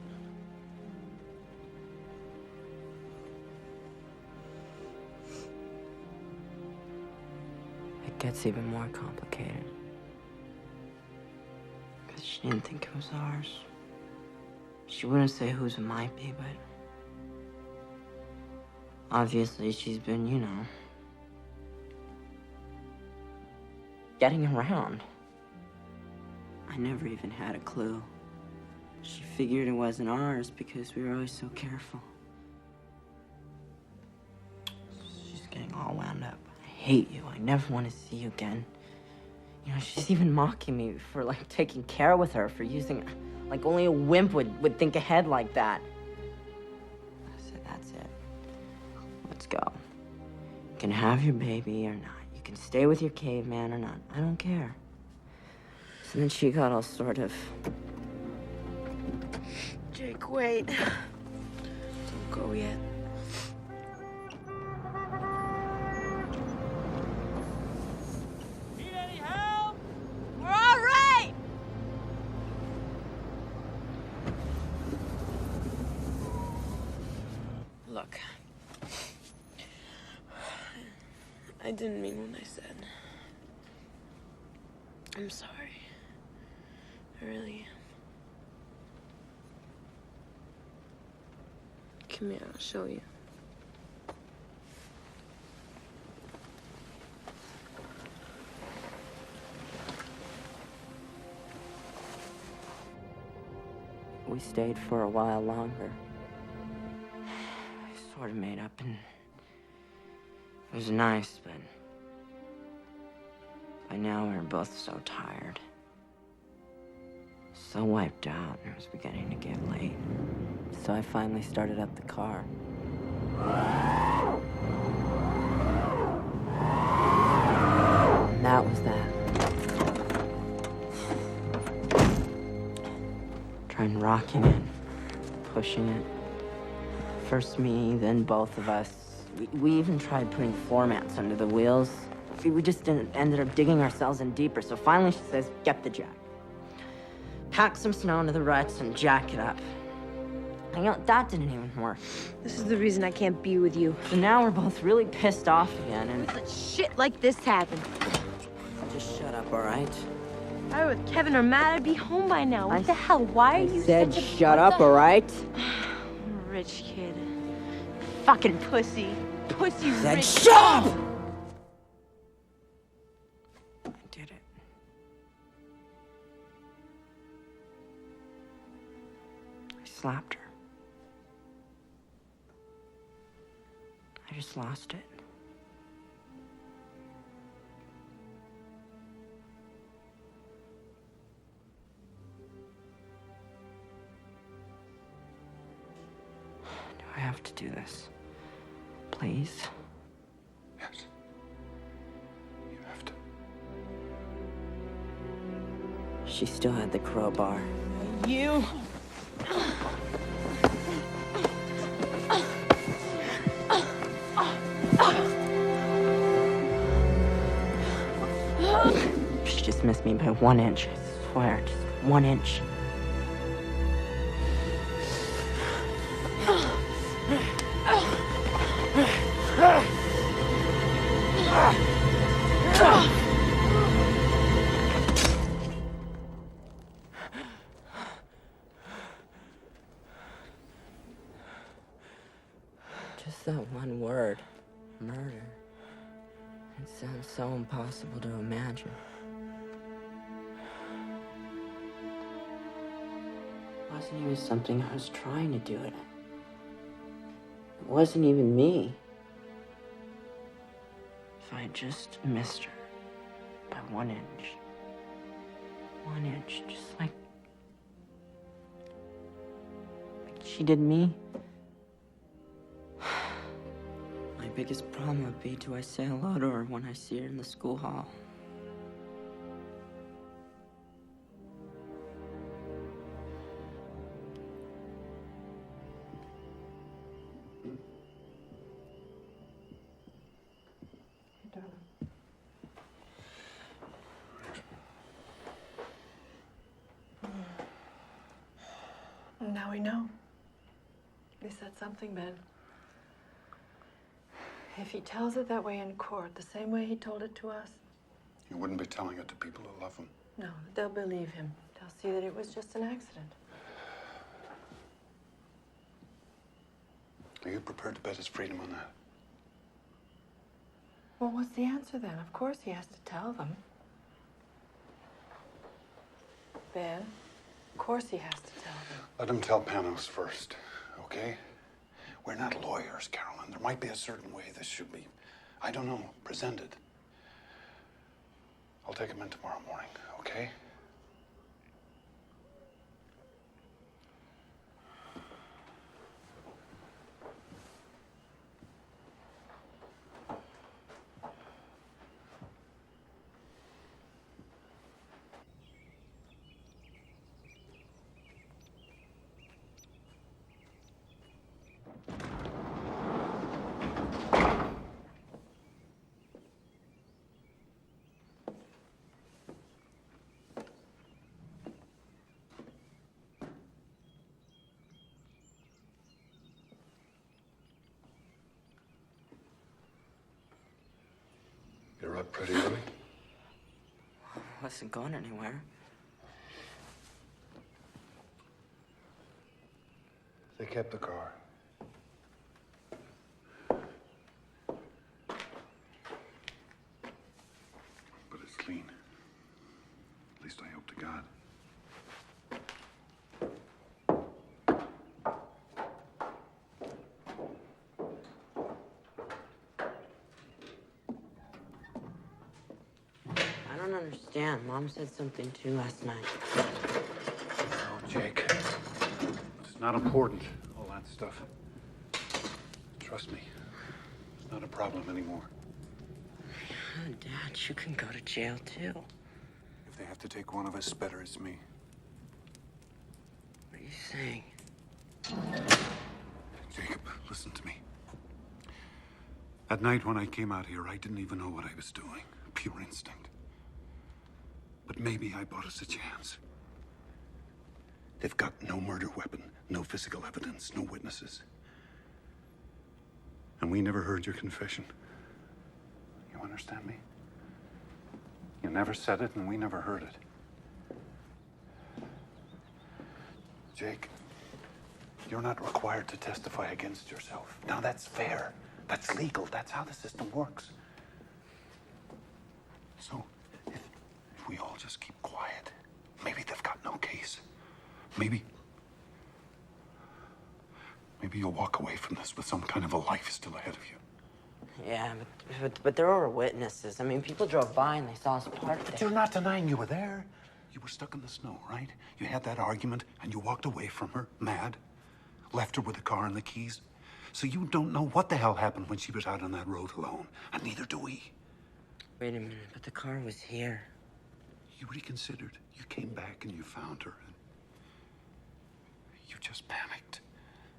It gets even more complicated. Because she didn't think it was ours. She wouldn't say whose it might be, but obviously she's been, you know, getting around. I never even had a clue. She figured it wasn't ours because we were always so careful. She's getting all wound up. I hate you. I never want to see you again. You know, she's even mocking me for, like, taking care with her, for using, like, only a wimp would think ahead like that. I said, that's it. Let's go. You can have your baby or not. You can stay with your caveman or not. I don't care. So then she got all sort of... Jake, wait. Don't go yet. Need any help? We're all right! Look. I didn't mean what I said. I'm sorry. I really am. Come here, I'll show you. We stayed for a while longer. I sort of made up, and it was nice, but by now we were both so tired. So wiped out, and it was beginning to get late. So I finally started up the car. And that was that. Trying rocking it, pushing it. First me, then both of us. We even tried putting floor mats under the wheels. We just ended up digging ourselves in deeper. So finally she says, get the jack. Pack some snow into the ruts and jack it up. And, you know, that didn't even work. This is the reason I can't be with you. So now we're both really pissed off again, and... Let shit like this happen. Just shut up, all right? If I were with Kevin or Matt, I'd be home by now. What the hell? Why are you said such a... shut up, all right? Rich kid. Fucking pussy. Pussy Said rich. shut up! I did it. I slapped her. I just lost it. Do I have to do this? Please? Yes. You have to. She still had the crowbar. You. She just missed me by 1 inch. I swear, just 1 inch. Just that one word, murder. It sounds so impossible to imagine. It wasn't even something I was trying to do it. It wasn't even me. If I had just missed her by 1 inch. 1 inch, just like she did me. My biggest problem would be, do I say hello to her when I see her in the school hall? Now we know. At least that's something, Ben. If he tells it that way in court, the same way he told it to us, You wouldn't be telling it to people who love him. no, they'll believe him. They'll see that it was just an accident. Are you prepared to bet his freedom on that? Well, what's the answer then? Of course he has to tell them. Ben, of course he has to tell them. Let him tell Panos first, okay? We're not lawyers, Carolyn. There might be a certain way this should be, I don't know, presented. I'll take him in tomorrow morning, okay? You're up pretty early. I wasn't going anywhere. They kept the car. But it's clean. At least I hope to God. I don't understand. Mom said something too last night. Oh, Jake. It's not important, all that stuff. Trust me. It's not a problem anymore. Dad, you can go to jail too. If they have to take one of us, better it's me. What are you saying? Jacob, listen to me. That night when I came out here, I didn't even know what I was doing. Pure instinct. But maybe I bought us a chance. They've got no murder weapon, no physical evidence, no witnesses. And we never heard your confession. You understand me? You never said it, and we never heard it. Jake, you're not required to testify against yourself. Now, that's fair. That's legal. That's how the system works. So, if we all just keep quiet, maybe they've got no case. Maybe you'll walk away from this with some kind of a life still ahead of you. Yeah, but there were witnesses. I mean, people drove by and they saw us parked there. But you're not denying you were there. You were stuck in the snow, right? You had that argument and you walked away from her, mad. Left her with the car and the keys. So you don't know what the hell happened when she was out on that road alone. And neither do we. Wait a minute, but the car was here. You reconsidered. You came back and you found her. And you just panicked.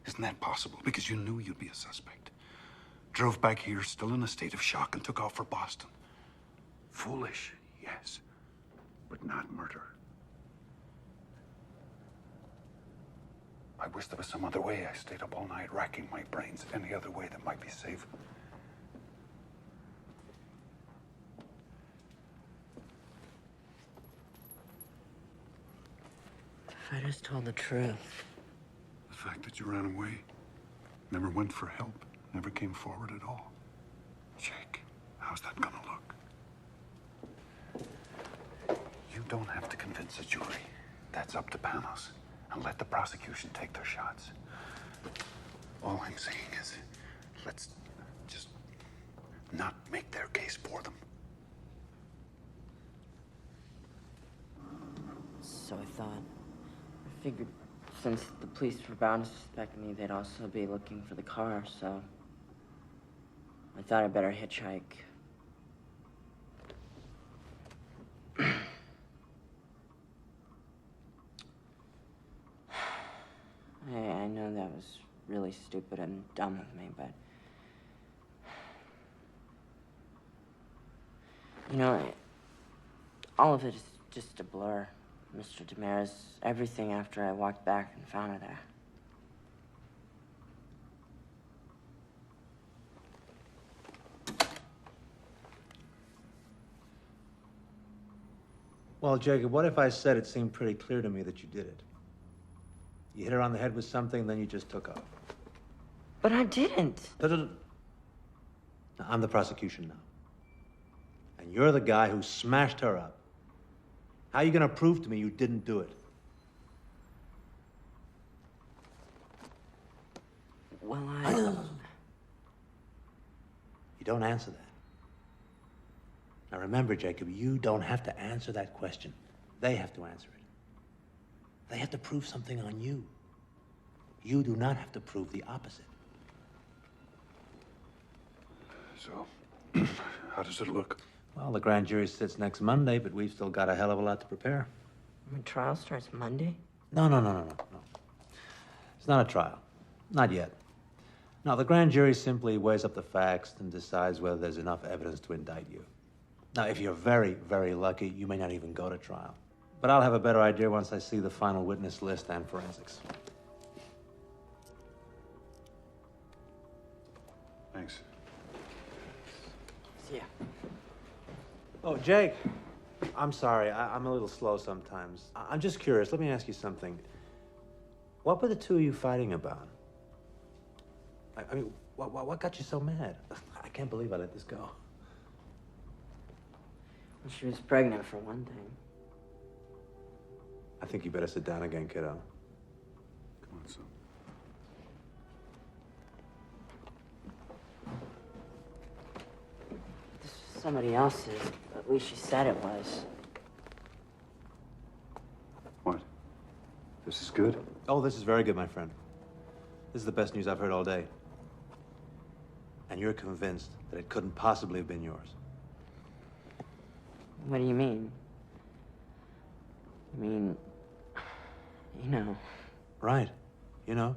Isn't that possible? Because you knew you'd be a suspect. Drove back here, still in a state of shock, and took off for Boston. Foolish, yes, but not murder. I wish there was some other way. I stayed up all night racking my brains. Any other way that might be safe. If I just told the truth. The fact that you ran away, never went for help, never came forward at all. Jake, how's that gonna look? You don't have to convince a jury. That's up to Panos. And let the prosecution take their shots. All I'm saying is, let's just not make their case for them. So I figured since the police were bound to suspect me, they'd also be looking for the car, so I thought I'd better hitchhike. I know that was really stupid and dumb of me, but... You know, all of it is just a blur, Mr. Damaris. Everything after I walked back and found her there. Well, Jacob, what if I said it seemed pretty clear to me that you did it? You hit her on the head with something, then you just took off. But I didn't. No. I'm the prosecution now. And you're the guy who smashed her up. How are you gonna prove to me you didn't do it? Well, You don't answer that. Now remember, Jacob, you don't have to answer that question. They have to answer it. They have to prove something on you. You do not have to prove the opposite. So, how does it look? Well, the grand jury sits next Monday, but we've still got a hell of a lot to prepare. The trial starts Monday? No. It's not a trial. Not yet. No, the grand jury simply weighs up the facts and decides whether there's enough evidence to indict you. Now, if you're very, very lucky, you may not even go to trial. But I'll have a better idea once I see the final witness list and forensics. Thanks. See ya. Oh, Jake. I'm sorry. I'm a little slow sometimes. I'm just curious. Let me ask you something. What were the two of you fighting about? I mean, what got you so mad? I can't believe I let this go. Well, she was pregnant, for one thing. I think you better sit down again, kiddo. Come on, son. This was somebody else's. At least she said it was. What? This is good? Oh, this is very good, my friend. This is the best news I've heard all day. And you're convinced that it couldn't possibly have been yours. What do you mean? I mean, you know. Right. You know?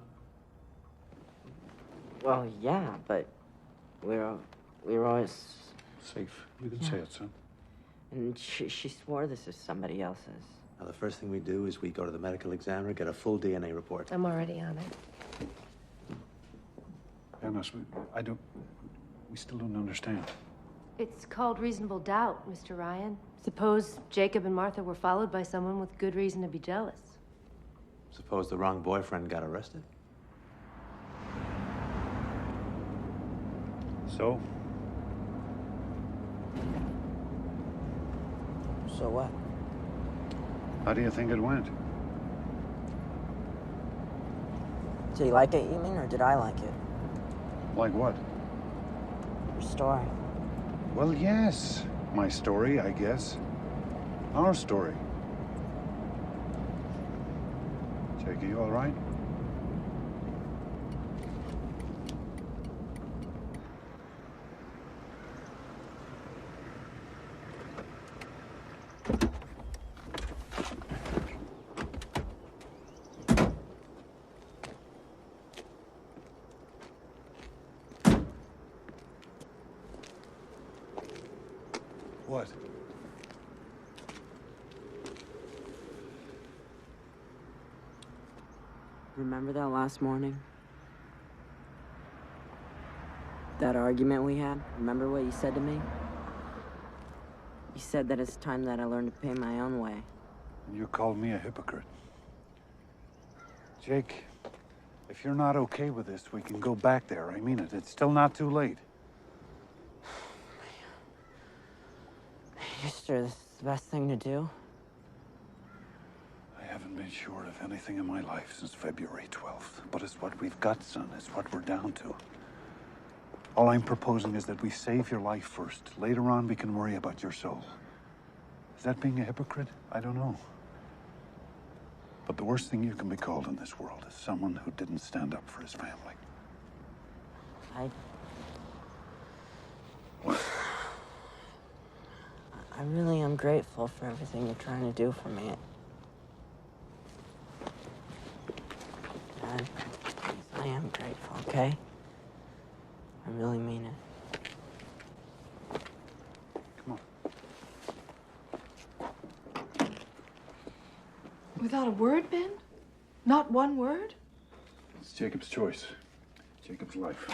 Well, yeah, but we were always... Safe. You can say it, son. And she swore this is somebody else's. Now, the first thing we do is we go to the medical examiner, get a full DNA report. I'm already on it. Panos, we still don't understand. It's called reasonable doubt, Mr. Ryan. Suppose Jacob and Martha were followed by someone with good reason to be jealous. Suppose the wrong boyfriend got arrested. So? So what? How do you think it went? Did he like it, you mean, or did I like it? Like what? story. Well, yes. My story, I guess. Our story. Jake, are you all right? What? Remember that last morning? That argument we had? Remember what you said to me? You said that it's time that I learned to pay my own way. You called me a hypocrite. Jake, if you're not okay with this, we can go back there. I mean it. It's still not too late. You sure this is the best thing to do? I haven't been sure of anything in my life since February 12th. But it's what we've got, son. It's what we're down to. All I'm proposing is that we save your life first. Later on, we can worry about your soul. Is that being a hypocrite? I don't know. But the worst thing you can be called in this world is someone who didn't stand up for his family. I really am grateful for everything you're trying to do for me. Dad, I am grateful, okay? I really mean it. Come on. Without a word, Ben? Not one word? It's Jacob's choice. Jacob's life.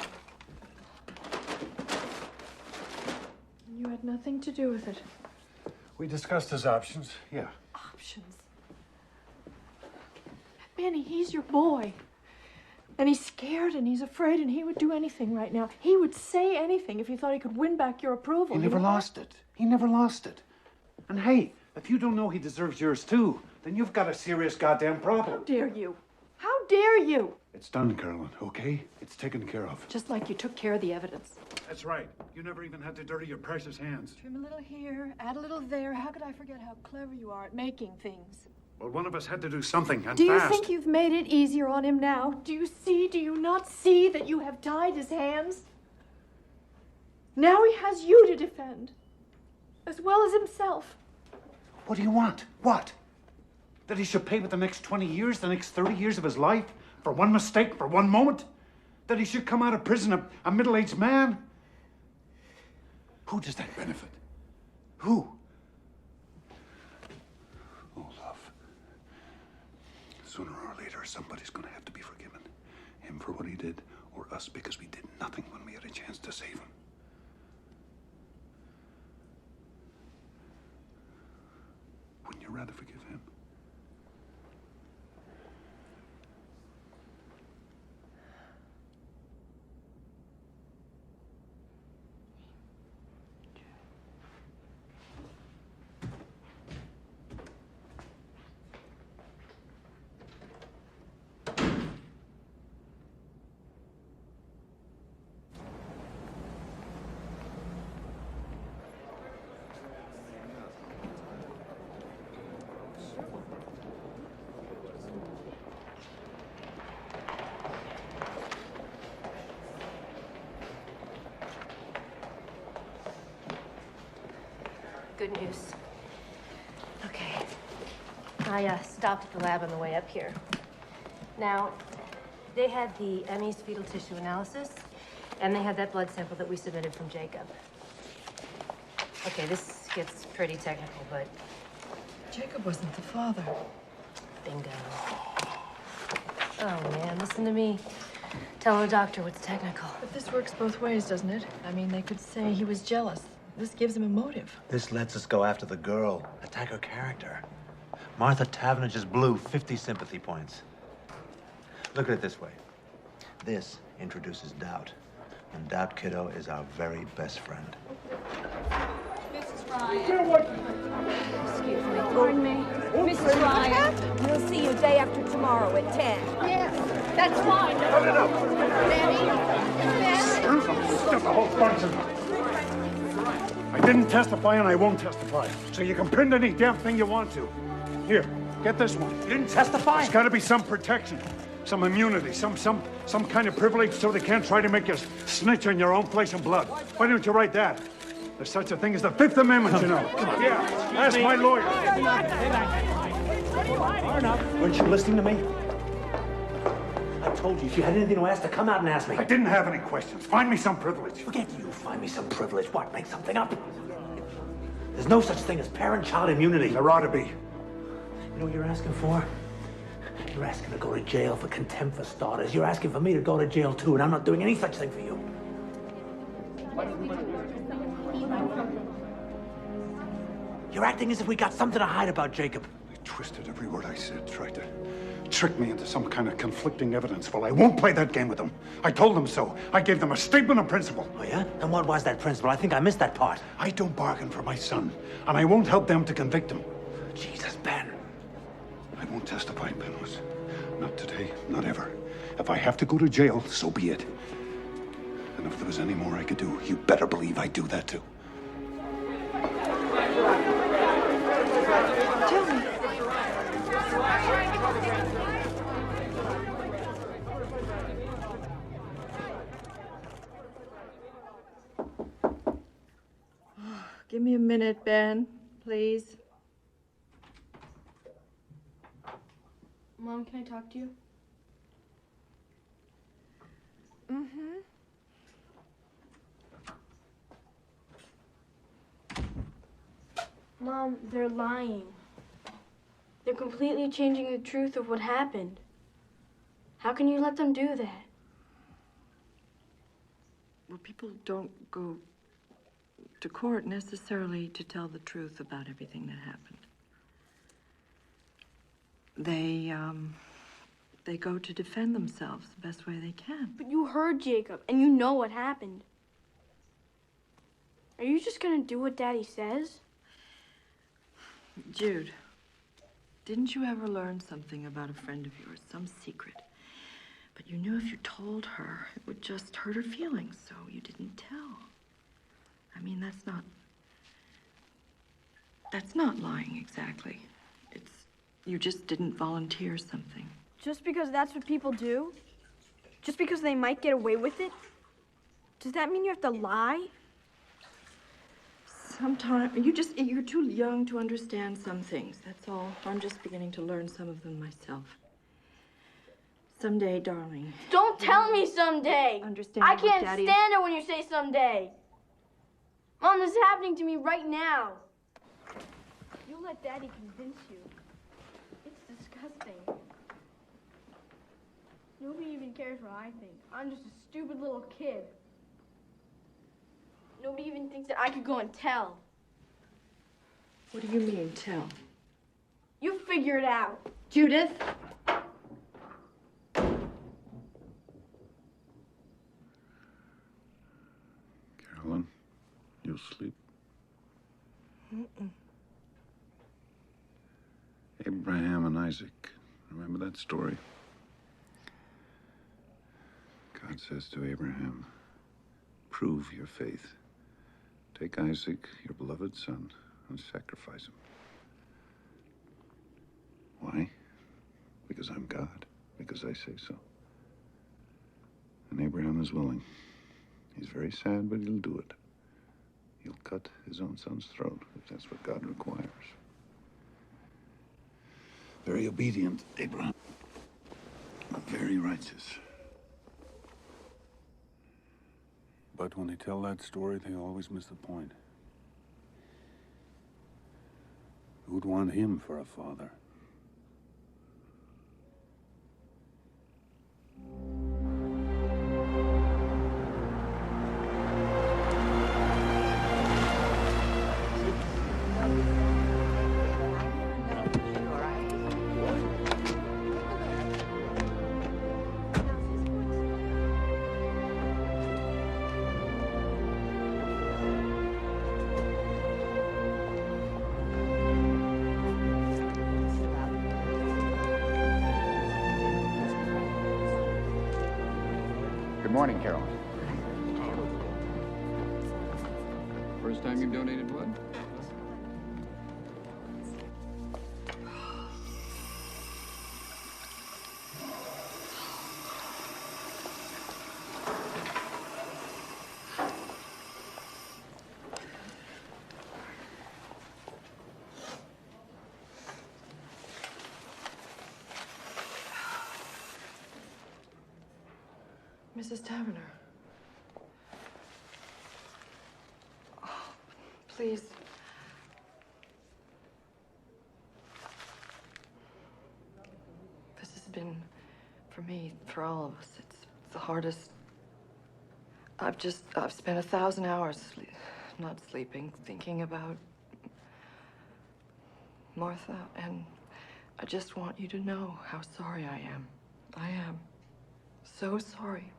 You had nothing to do with it. We discussed his options, yeah. Options? Benny, he's your boy. And he's scared and he's afraid and he would do anything right now. He would say anything if he thought he could win back your approval. He never lost it. He never lost it. And hey, if you don't know he deserves yours too, then you've got a serious goddamn problem. How dare you? How dare you? It's done, Carolyn, okay? It's taken care of. Just like you took care of the evidence. That's right. You never even had to dirty your precious hands. Trim a little here, add a little there. How could I forget how clever you are at making things? Well, one of us had to do something, and Do you fast. think you've made it easier on him now? Do you not see that you have tied his hands? Now he has you to defend, as well as himself. What do you want? What? That he should pay with the next 20 years, the next 30 years of his life? For one mistake, for one moment? That he should come out of prison a middle-aged man? Who does that benefit? Who? Oh, love. Sooner or later, somebody's gonna have to be forgiven. Him for what he did, or us because we did nothing when we had a chance to save him. Wouldn't you rather forgive him? Good news. Okay. I stopped at the lab on the way up here. Now, they had the Emmy's fetal tissue analysis, and they had that blood sample that we submitted from Jacob. Okay, this gets pretty technical, but... Jacob wasn't the father. Bingo. Oh, man, listen to me. Tell the doctor what's technical. But this works both ways, doesn't it? I mean, they could say he was jealous. This gives him a motive. This lets us go after the girl, attack her character. Martha Tavener just blew 50 sympathy points. Look at it this way. This introduces doubt. And doubt, kiddo, is our very best friend. Mrs. Ryan. Excuse me. Pardon me. Mrs. Ryan, we'll see you day after tomorrow at 10. Yes, that's fine. No. Benny. Stuff a whole bunch of them. I didn't testify and I won't testify. So you can print any damn thing you want to. Here, get this one. You didn't testify? There's got to be some protection, some immunity, some kind of privilege so they can't try to make you snitch on your own flesh and blood. Why don't you write that? There's such a thing as the Fifth Amendment, you know. Yeah, ask my lawyer. Weren't you listening to me? I told you, if you had anything to ask, to come out and ask me. I didn't have any questions. Find me some privilege. Forget you. Find me some privilege. What? Make something up? There's no such thing as parent-child immunity. There ought to be. You know what you're asking for? You're asking to go to jail for contempt for starters. You're asking for me to go to jail too, and I'm not doing any such thing for you. You're acting as if we got something to hide about Jacob. They twisted every word I said, tried to trick me into some kind of conflicting evidence. Well, I won't play that game with them. I told them so. I gave them a statement of principle. Oh, yeah? And what was that principle? I think I missed that part. I don't bargain for my son, and I won't help them to convict him. Jesus, Ben. I won't testify, Penrose. Not today, not ever. If I have to go to jail, so be it. And if there was any more I could do, you better believe I'd do that too. Tell me. Give me a minute, Ben, please. Mom, can I talk to you? Mm-hmm. Mom, they're lying. They're completely changing the truth of what happened. How can you let them do that? Well, people don't go to court necessarily to tell the truth about everything that happened. They go to defend themselves the best way they can. But you heard Jacob, and you know what happened. Are you just gonna do what Daddy says? Jude, didn't you ever learn something about a friend of yours, some secret? But you knew if you told her, it would just hurt her feelings, so you didn't tell. I mean, that's not lying exactly. You just didn't volunteer something. Just because that's what people do? Just because they might get away with it? Does that mean you have to lie? Sometimes, you're too young to understand some things, that's all. I'm just beginning to learn some of them myself. Someday, darling. Don't tell me someday! Understand I what can't Daddy stand it when you say someday! Mom, this is happening to me right now. You let Daddy convince you. It's disgusting. Nobody even cares what I think. I'm just a stupid little kid. Nobody even thinks that I could go and tell. What do you mean, tell? You figure it out. Judith? Carolyn, you'll sleep. Abraham and Isaac. Remember that story? God says to Abraham, prove your faith. Take Isaac, your beloved son, and sacrifice him. Why? Because I'm God. Because I say so. And Abraham is willing. He's very sad, but he'll do it. He'll cut his own son's throat, if that's what God requires. Very obedient, Abraham. Very righteous. But when they tell that story, they always miss the point. Who'd want him for a father? Good morning, Carolyn. first time you've donated blood? Mrs. Taverner. Oh, please. This has been, for me, for all of us, it's the hardest. I've spent 1,000 hours not sleeping, thinking about Martha, and I just want you to know how sorry I am. I am so sorry.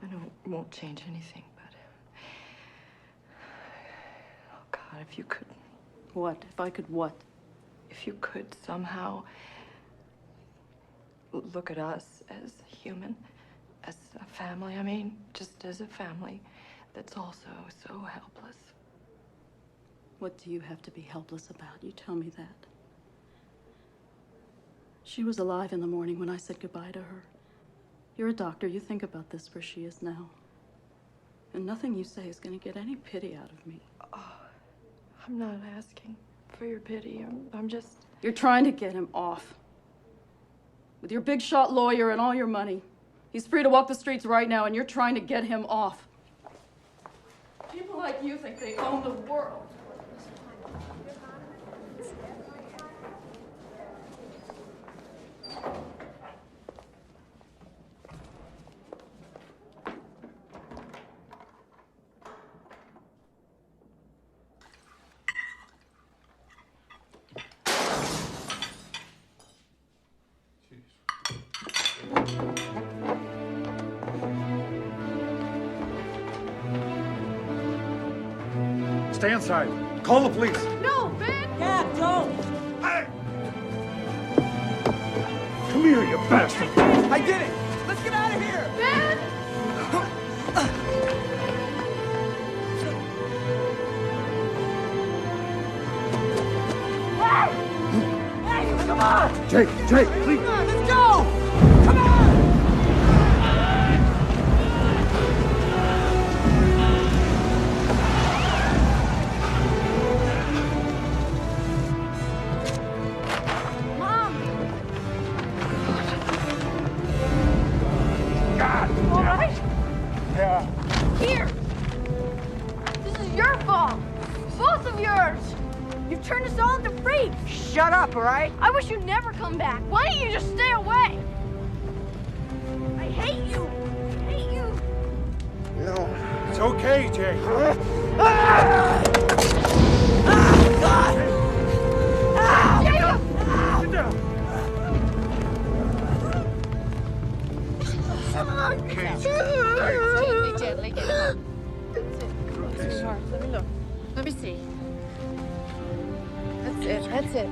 I know it won't change anything, but... Oh, God, if you could... What? If I could what? If you could somehow look at us as human, as a family, I mean, just as a family that's also so helpless. What do you have to be helpless about? You tell me that. She was alive in the morning when I said goodbye to her. You're a doctor. You think about this where she is now. And nothing you say is going to get any pity out of me. Oh, I'm not asking for your pity. I'm just... You're trying to get him off. With your big shot lawyer and all your money. He's free to walk the streets right now, and you're trying to get him off. People like you think they own the world. Stay inside. Call the police. No, Ben! Yeah, don't! Come here, you bastard. I did it! Let's get out of here! Ben! Hey, come on! Jake, please. Come on, let's go! Come on! All right? Yeah. Here! This is your fault! Both of yours! You've turned us all into freaks! Shut up, all right? I wish you'd never come back. Why don't you just stay away? I hate you! I hate you! No. It's okay, Jake. God! Jacob! Sit down. Gently. Get up. Sweetheart, let me look. Let me see. That's it.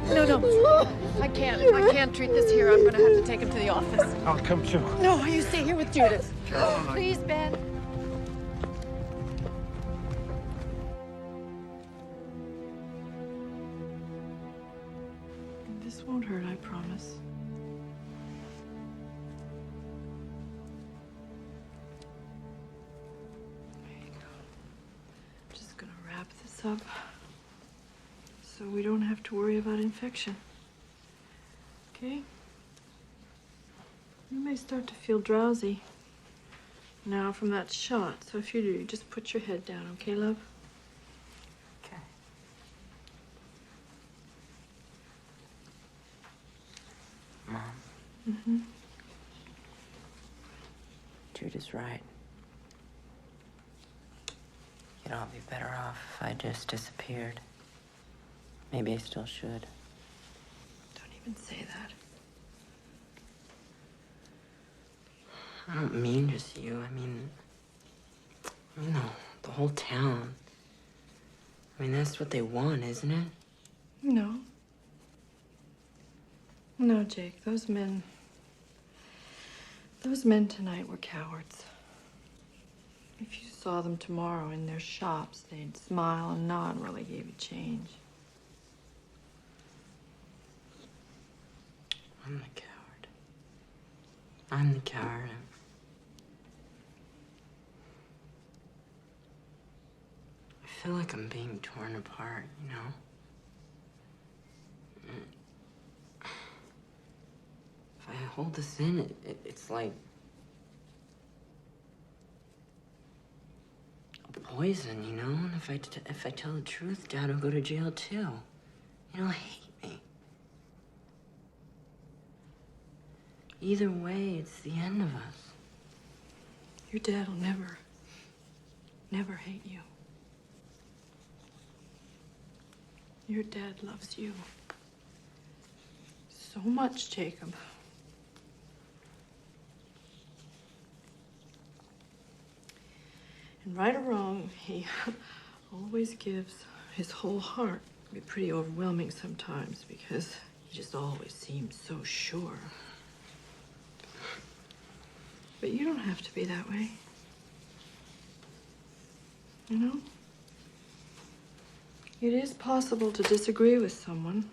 No. I can't treat this here. I'm gonna have to take him to the office. I'll come too. No, you stay here with Judith. Please, Ben. This won't hurt, I promise. There you go. I'm just gonna wrap this up so we don't have to worry about infection. Okay? You may start to feel drowsy now from that shot, so if you do, just put your head down, okay, love? Okay. Mom, Mm-hmm. Judith's right. You'd all be better off if I just disappeared. Maybe I still should. Don't even say that. I don't mean just you. I mean the whole town. I mean, that's what they want, isn't it? No. No, Jake, those men Those men tonight were cowards. If you saw them tomorrow in their shops, they'd smile and nod while they gave you change. I'm the coward. I'm the coward. I feel like I'm being torn apart, you know? If I hold this in, it's like a poison, you know? And if I tell the truth, Dad will go to jail too. He'll hate me. Either way, it's the end of us. Your dad will never hate you. Your dad loves you so much, Jacob. And right or wrong, he always gives his whole heart. It can be pretty overwhelming sometimes because he just always seems so sure. But you don't have to be that way. You know? It is possible to disagree with someone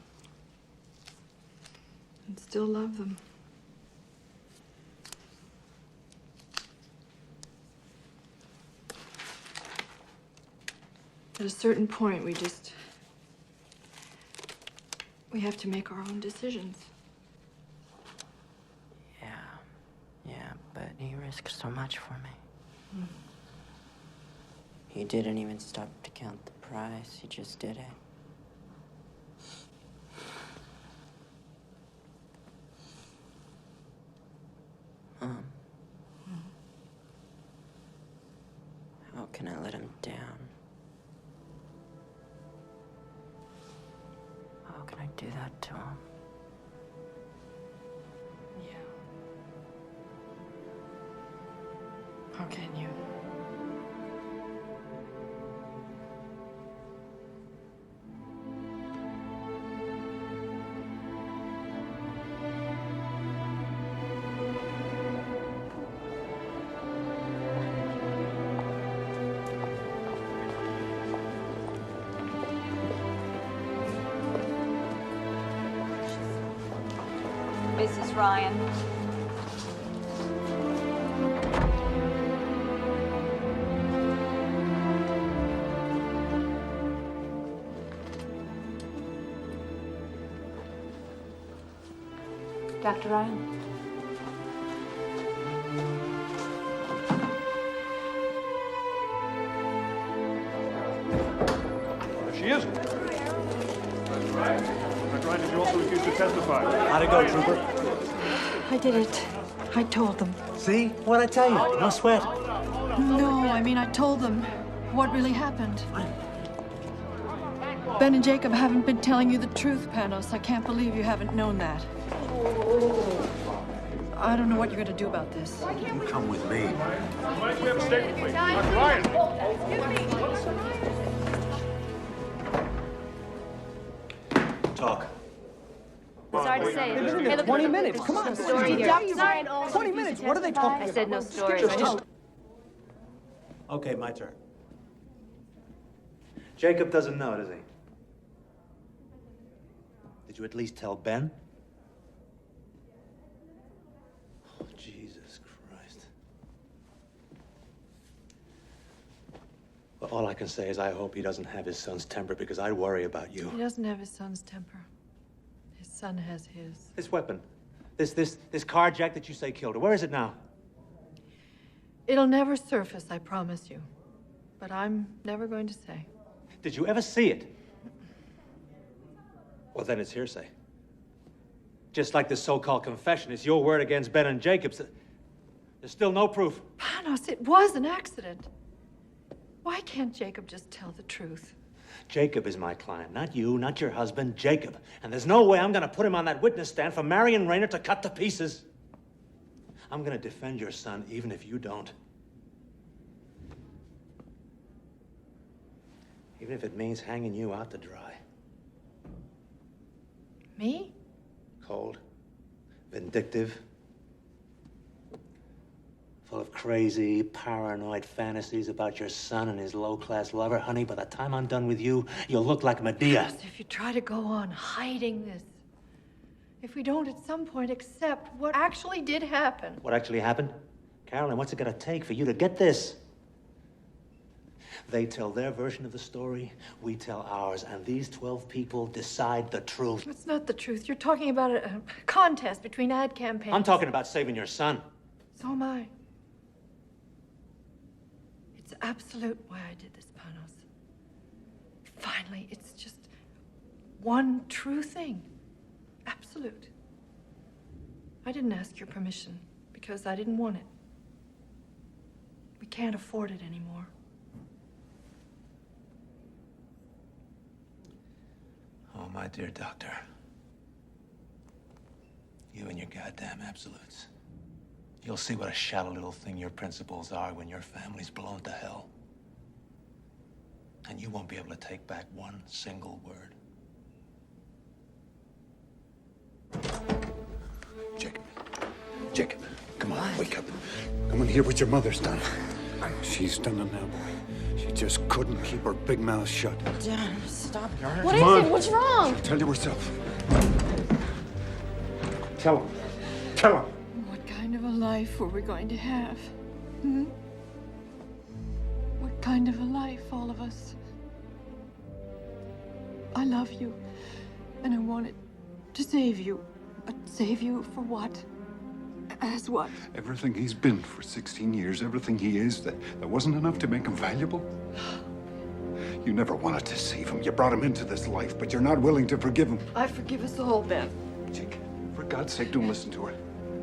and still love them. At a certain point, we have to make our own decisions. Yeah, but he risked so much for me. He didn't even stop to count the price. He just did it. Mom. How can I let him down? How can I do that to him? Yeah. How can you? Mrs. Ryan. Dr. Ryan? She isn't. That's right. Dr. Ryan, did you also refuse to testify? How'd it go, Trooper? I did it. I told them. See? What'd I tell you? No sweat. No, I mean, I told them what really happened. Ben and Jacob haven't been telling you the truth, Panos. I can't believe you haven't known that. I don't know what you're going to do about this. You come with me. Why don't we have a statement, please? Dr. Ryan! Talk. Sorry to say. They've been in there 20 minutes. Come on. Story here. Dr. Ryan, 20 minutes. What are they talking about? I said no stories. I just... Okay, my turn. Jacob doesn't know, does he? Did you at least tell Ben? Oh, Jesus Christ. Well, all I can say is I hope he doesn't have his son's temper because I worry about you. He doesn't have his son's temper. His son has his. This weapon, this carjack that you say killed her, where is it now? It'll never surface, I promise you. But I'm never going to say. Did you ever see it? Well, then it's hearsay. Just like this so-called confession, it's your word against Ben and Jacob's. There's still no proof. Panos, it was an accident. Why can't Jacob just tell the truth? Jacob is my client, not you, not your husband, Jacob. And there's no way I'm gonna put him on that witness stand for Marion Rayner to cut to pieces. I'm gonna defend your son even if you don't. Even if it means hanging you out to dry. Me? Cold, vindictive. full of crazy, paranoid fantasies about your son and his low-class lover. Honey, by the time I'm done with you, you'll look like Medea. If you try to go on hiding this, if we don't at some point accept what actually did happen. What actually happened? Carolyn, what's it gonna take for you to get this? They tell their version of the story, we tell ours, and these 12 people decide the truth. It's not the truth. You're talking about a contest between ad campaigns. I'm talking about saving your son. So am I. It's absolute why I did this, Panos. Finally, it's just one true thing. Absolute. I didn't ask your permission because I didn't want it. We can't afford it anymore. Oh, my dear doctor. You and your goddamn absolutes. You'll see what a shallow little thing your principles are when your family's blown to hell. And you won't be able to take back one single word. Jacob, come on, wake up. Come and hear what your mother's done. She's done it now, boy. She just couldn't keep her big mouth shut. Dad, stop. What is it? What's wrong? Tell you herself. Tell him. Tell him. What kind of a life were we going to have? Hmm? What kind of a life, all of us? I love you, and I wanted to save you. But save you for what? As what? Everything he's been for 16 years, everything he is, that wasn't enough to make him valuable? You never wanted to save him. You brought him into this life, but you're not willing to forgive him. I forgive us all, Ben. Jake, for God's sake, don't listen to her.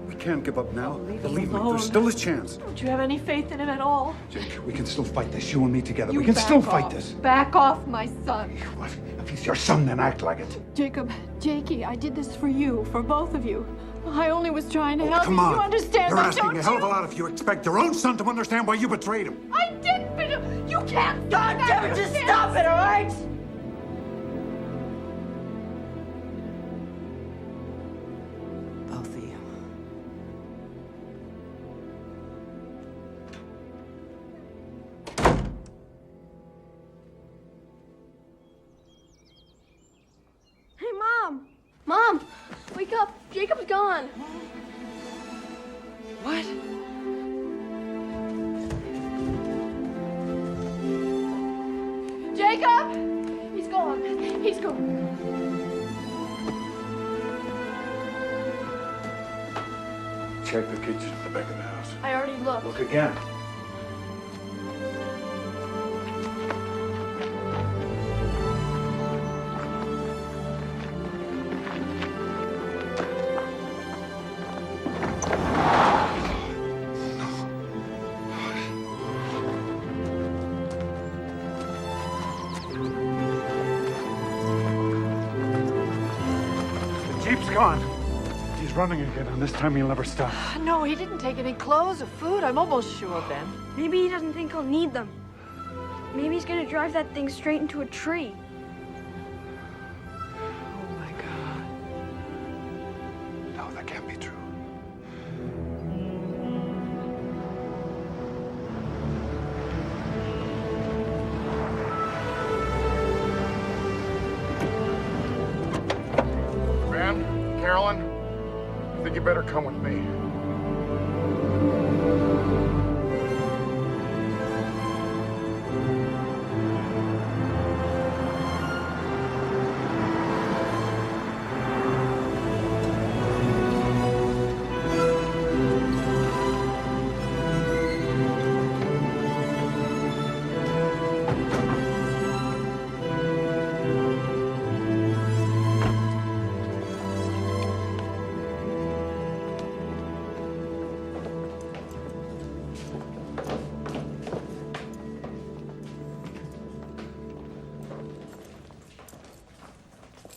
We can't give up now. Believe me, alone. there's still a chance. Don't you have any faith in him at all? Jake, we can still fight this, you and me together. You We can back still off. fight this. Back off, my son. What? If he's your son, then act like it. Jacob, Jakey, I did this for you, for both of you. I only was trying to help Come you. on. You understand You're that, asking don't a hell of a you? lot if you expect your own son to understand why you betrayed him. I didn't, but you can't. God damn it, just stop it, all right? Both of you. Hey, Mom! Mom! Wake up! Jacob's gone! What? Jacob! He's gone. He's gone. Check the kitchen at the back of the house. I already looked. Look again. The Jeep's gone. He's running again, and this time he'll never stop. No, he didn't take any clothes or food. I'm almost sure, Ben. Maybe he doesn't think he'll need them. Maybe he's gonna drive that thing straight into a tree. Oh, my God. No, that can't be true. Ben, Carolyn, I think you better come with me.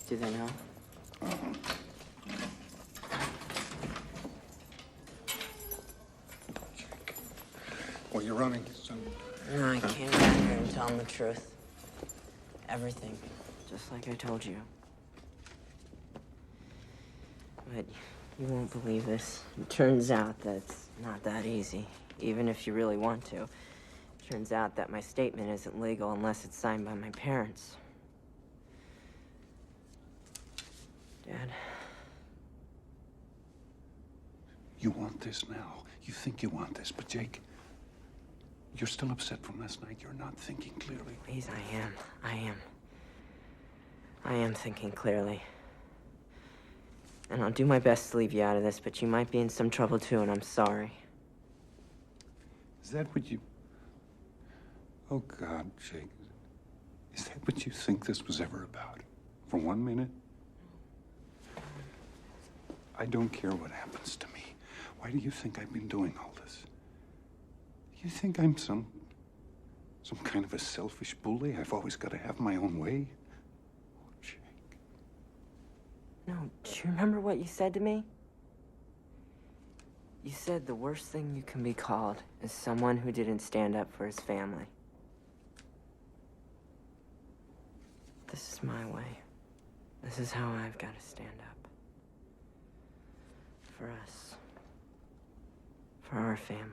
Do they know? Well, you're running, son. No, I came back here and tell them the truth. Everything. Just like I told you. But you won't believe this. It turns out that it's not that easy. even if you really want to. Turns out that my statement isn't legal unless it's signed by my parents. Dad. You want this now. You think you want this, but Jake, you're still upset from last night. You're not thinking clearly. Please, I am thinking clearly. And I'll do my best to leave you out of this, but you might be in some trouble too, and I'm sorry. Is that what you... Oh, God, Jake. Is that what you think this was ever about? For 1 minute? I don't care what happens to me. Why do you think I've been doing all this? You think I'm some kind of a selfish bully? I've always got to have my own way? Oh, Jake. No, do you remember what you said to me? You said the worst thing you can be called is someone who didn't stand up for his family. This is my way. This is how I've got to stand up. For us. For our family.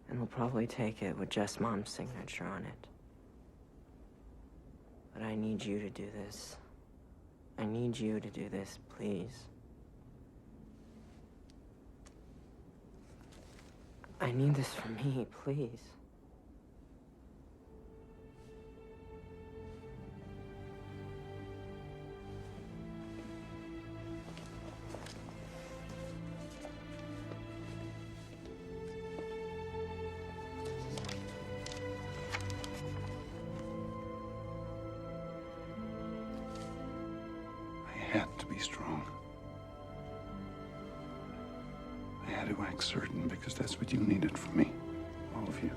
And we'll probably take it with just Mom's signature on it. But I need you to do this. I need you to do this, please. I need this for me, please. I had to be strong. I had to act certain because that's what you needed from me. All of you.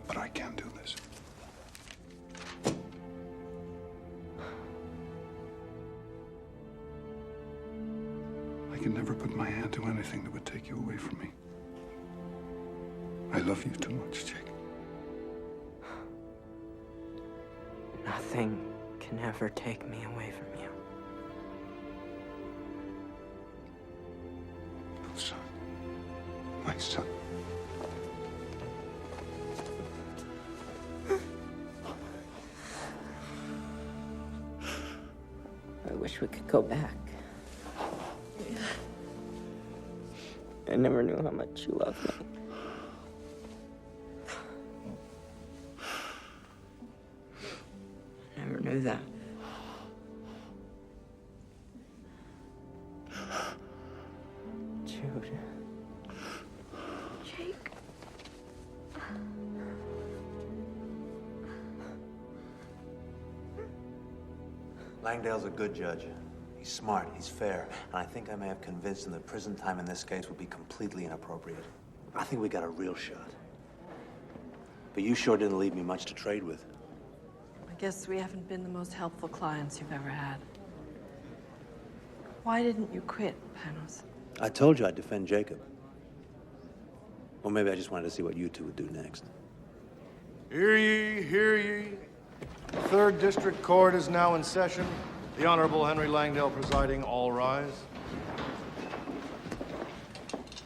But I can't do this. I can never put my hand to anything that would take you away from me. I love you too much, Jake. Nothing can ever take me away from you. Son. My son. I wish we could go back. I never knew how much you loved me. I never knew that. Jude. Jake. Langdale's a good judge. He's smart, he's fair, and I think I may have convinced him that prison time in this case would be completely inappropriate. I think we got a real shot. But you sure didn't leave me much to trade with. I guess we haven't been the most helpful clients you've ever had. Why didn't you quit, Panos? I told you I'd defend Jacob. Or maybe I just wanted to see what you two would do next. Hear ye, hear ye. The Third District Court is now in session. The Honorable Henry Langdale presiding. All rise.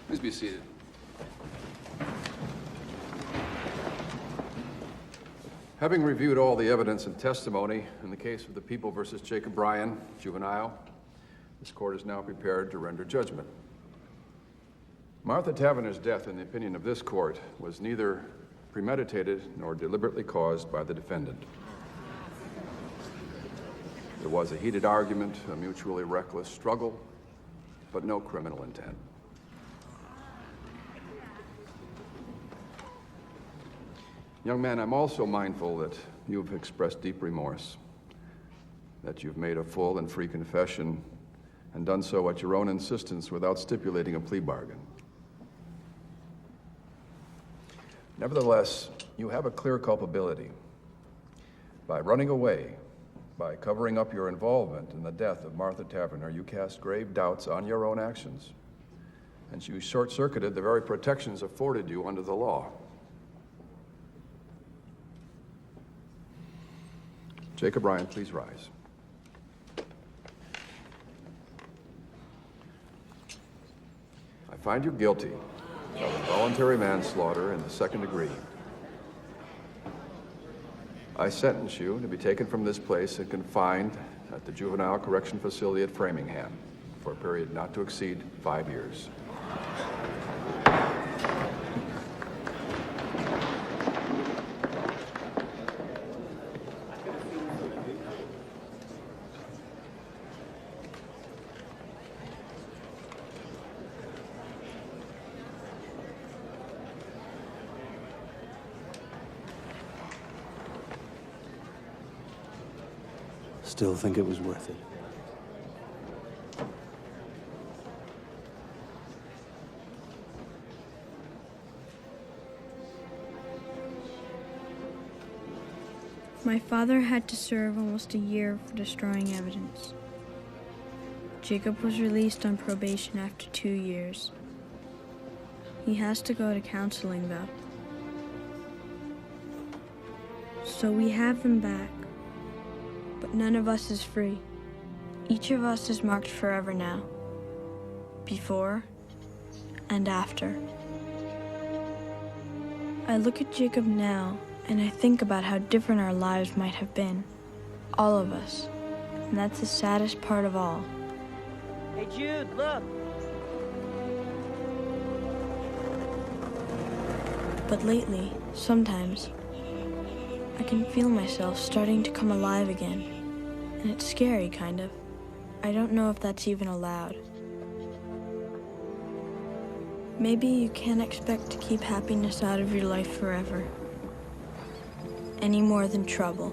Please be seated. Having reviewed all the evidence and testimony in the case of the People versus Jacob Bryan, juvenile, this court is now prepared to render judgment. Martha Taverner's death, in the opinion of this court, was neither premeditated nor deliberately caused by the defendant. There was a heated argument, a mutually reckless struggle, but no criminal intent. Young man, I'm also mindful that you've expressed deep remorse, that you've made a full and free confession and done so at your own insistence without stipulating a plea bargain. Nevertheless, you have a clear culpability. By running away, by covering up your involvement in the death of Martha Taverner, you cast grave doubts on your own actions, and you short-circuited the very protections afforded you under the law. Jacob Ryan, please rise. I find you guilty of involuntary manslaughter in the second degree. I sentence you to be taken from this place and confined at the Juvenile Correction Facility at Framingham for a period not to exceed 5 years. Still think it was worth it. My father had to serve almost a year for destroying evidence. Jacob was released on probation after 2 years. He has to go to counseling, though. So we have him back. But none of us is free. Each of us is marked forever now. Before and after. I look at Jacob now, and I think about how different our lives might have been. All of us. And that's the saddest part of all. Hey, Jude, look. But lately, sometimes, I can feel myself starting to come alive again. And it's scary, kind of. I don't know if that's even allowed. Maybe you can't expect to keep happiness out of your life forever. Any more than trouble.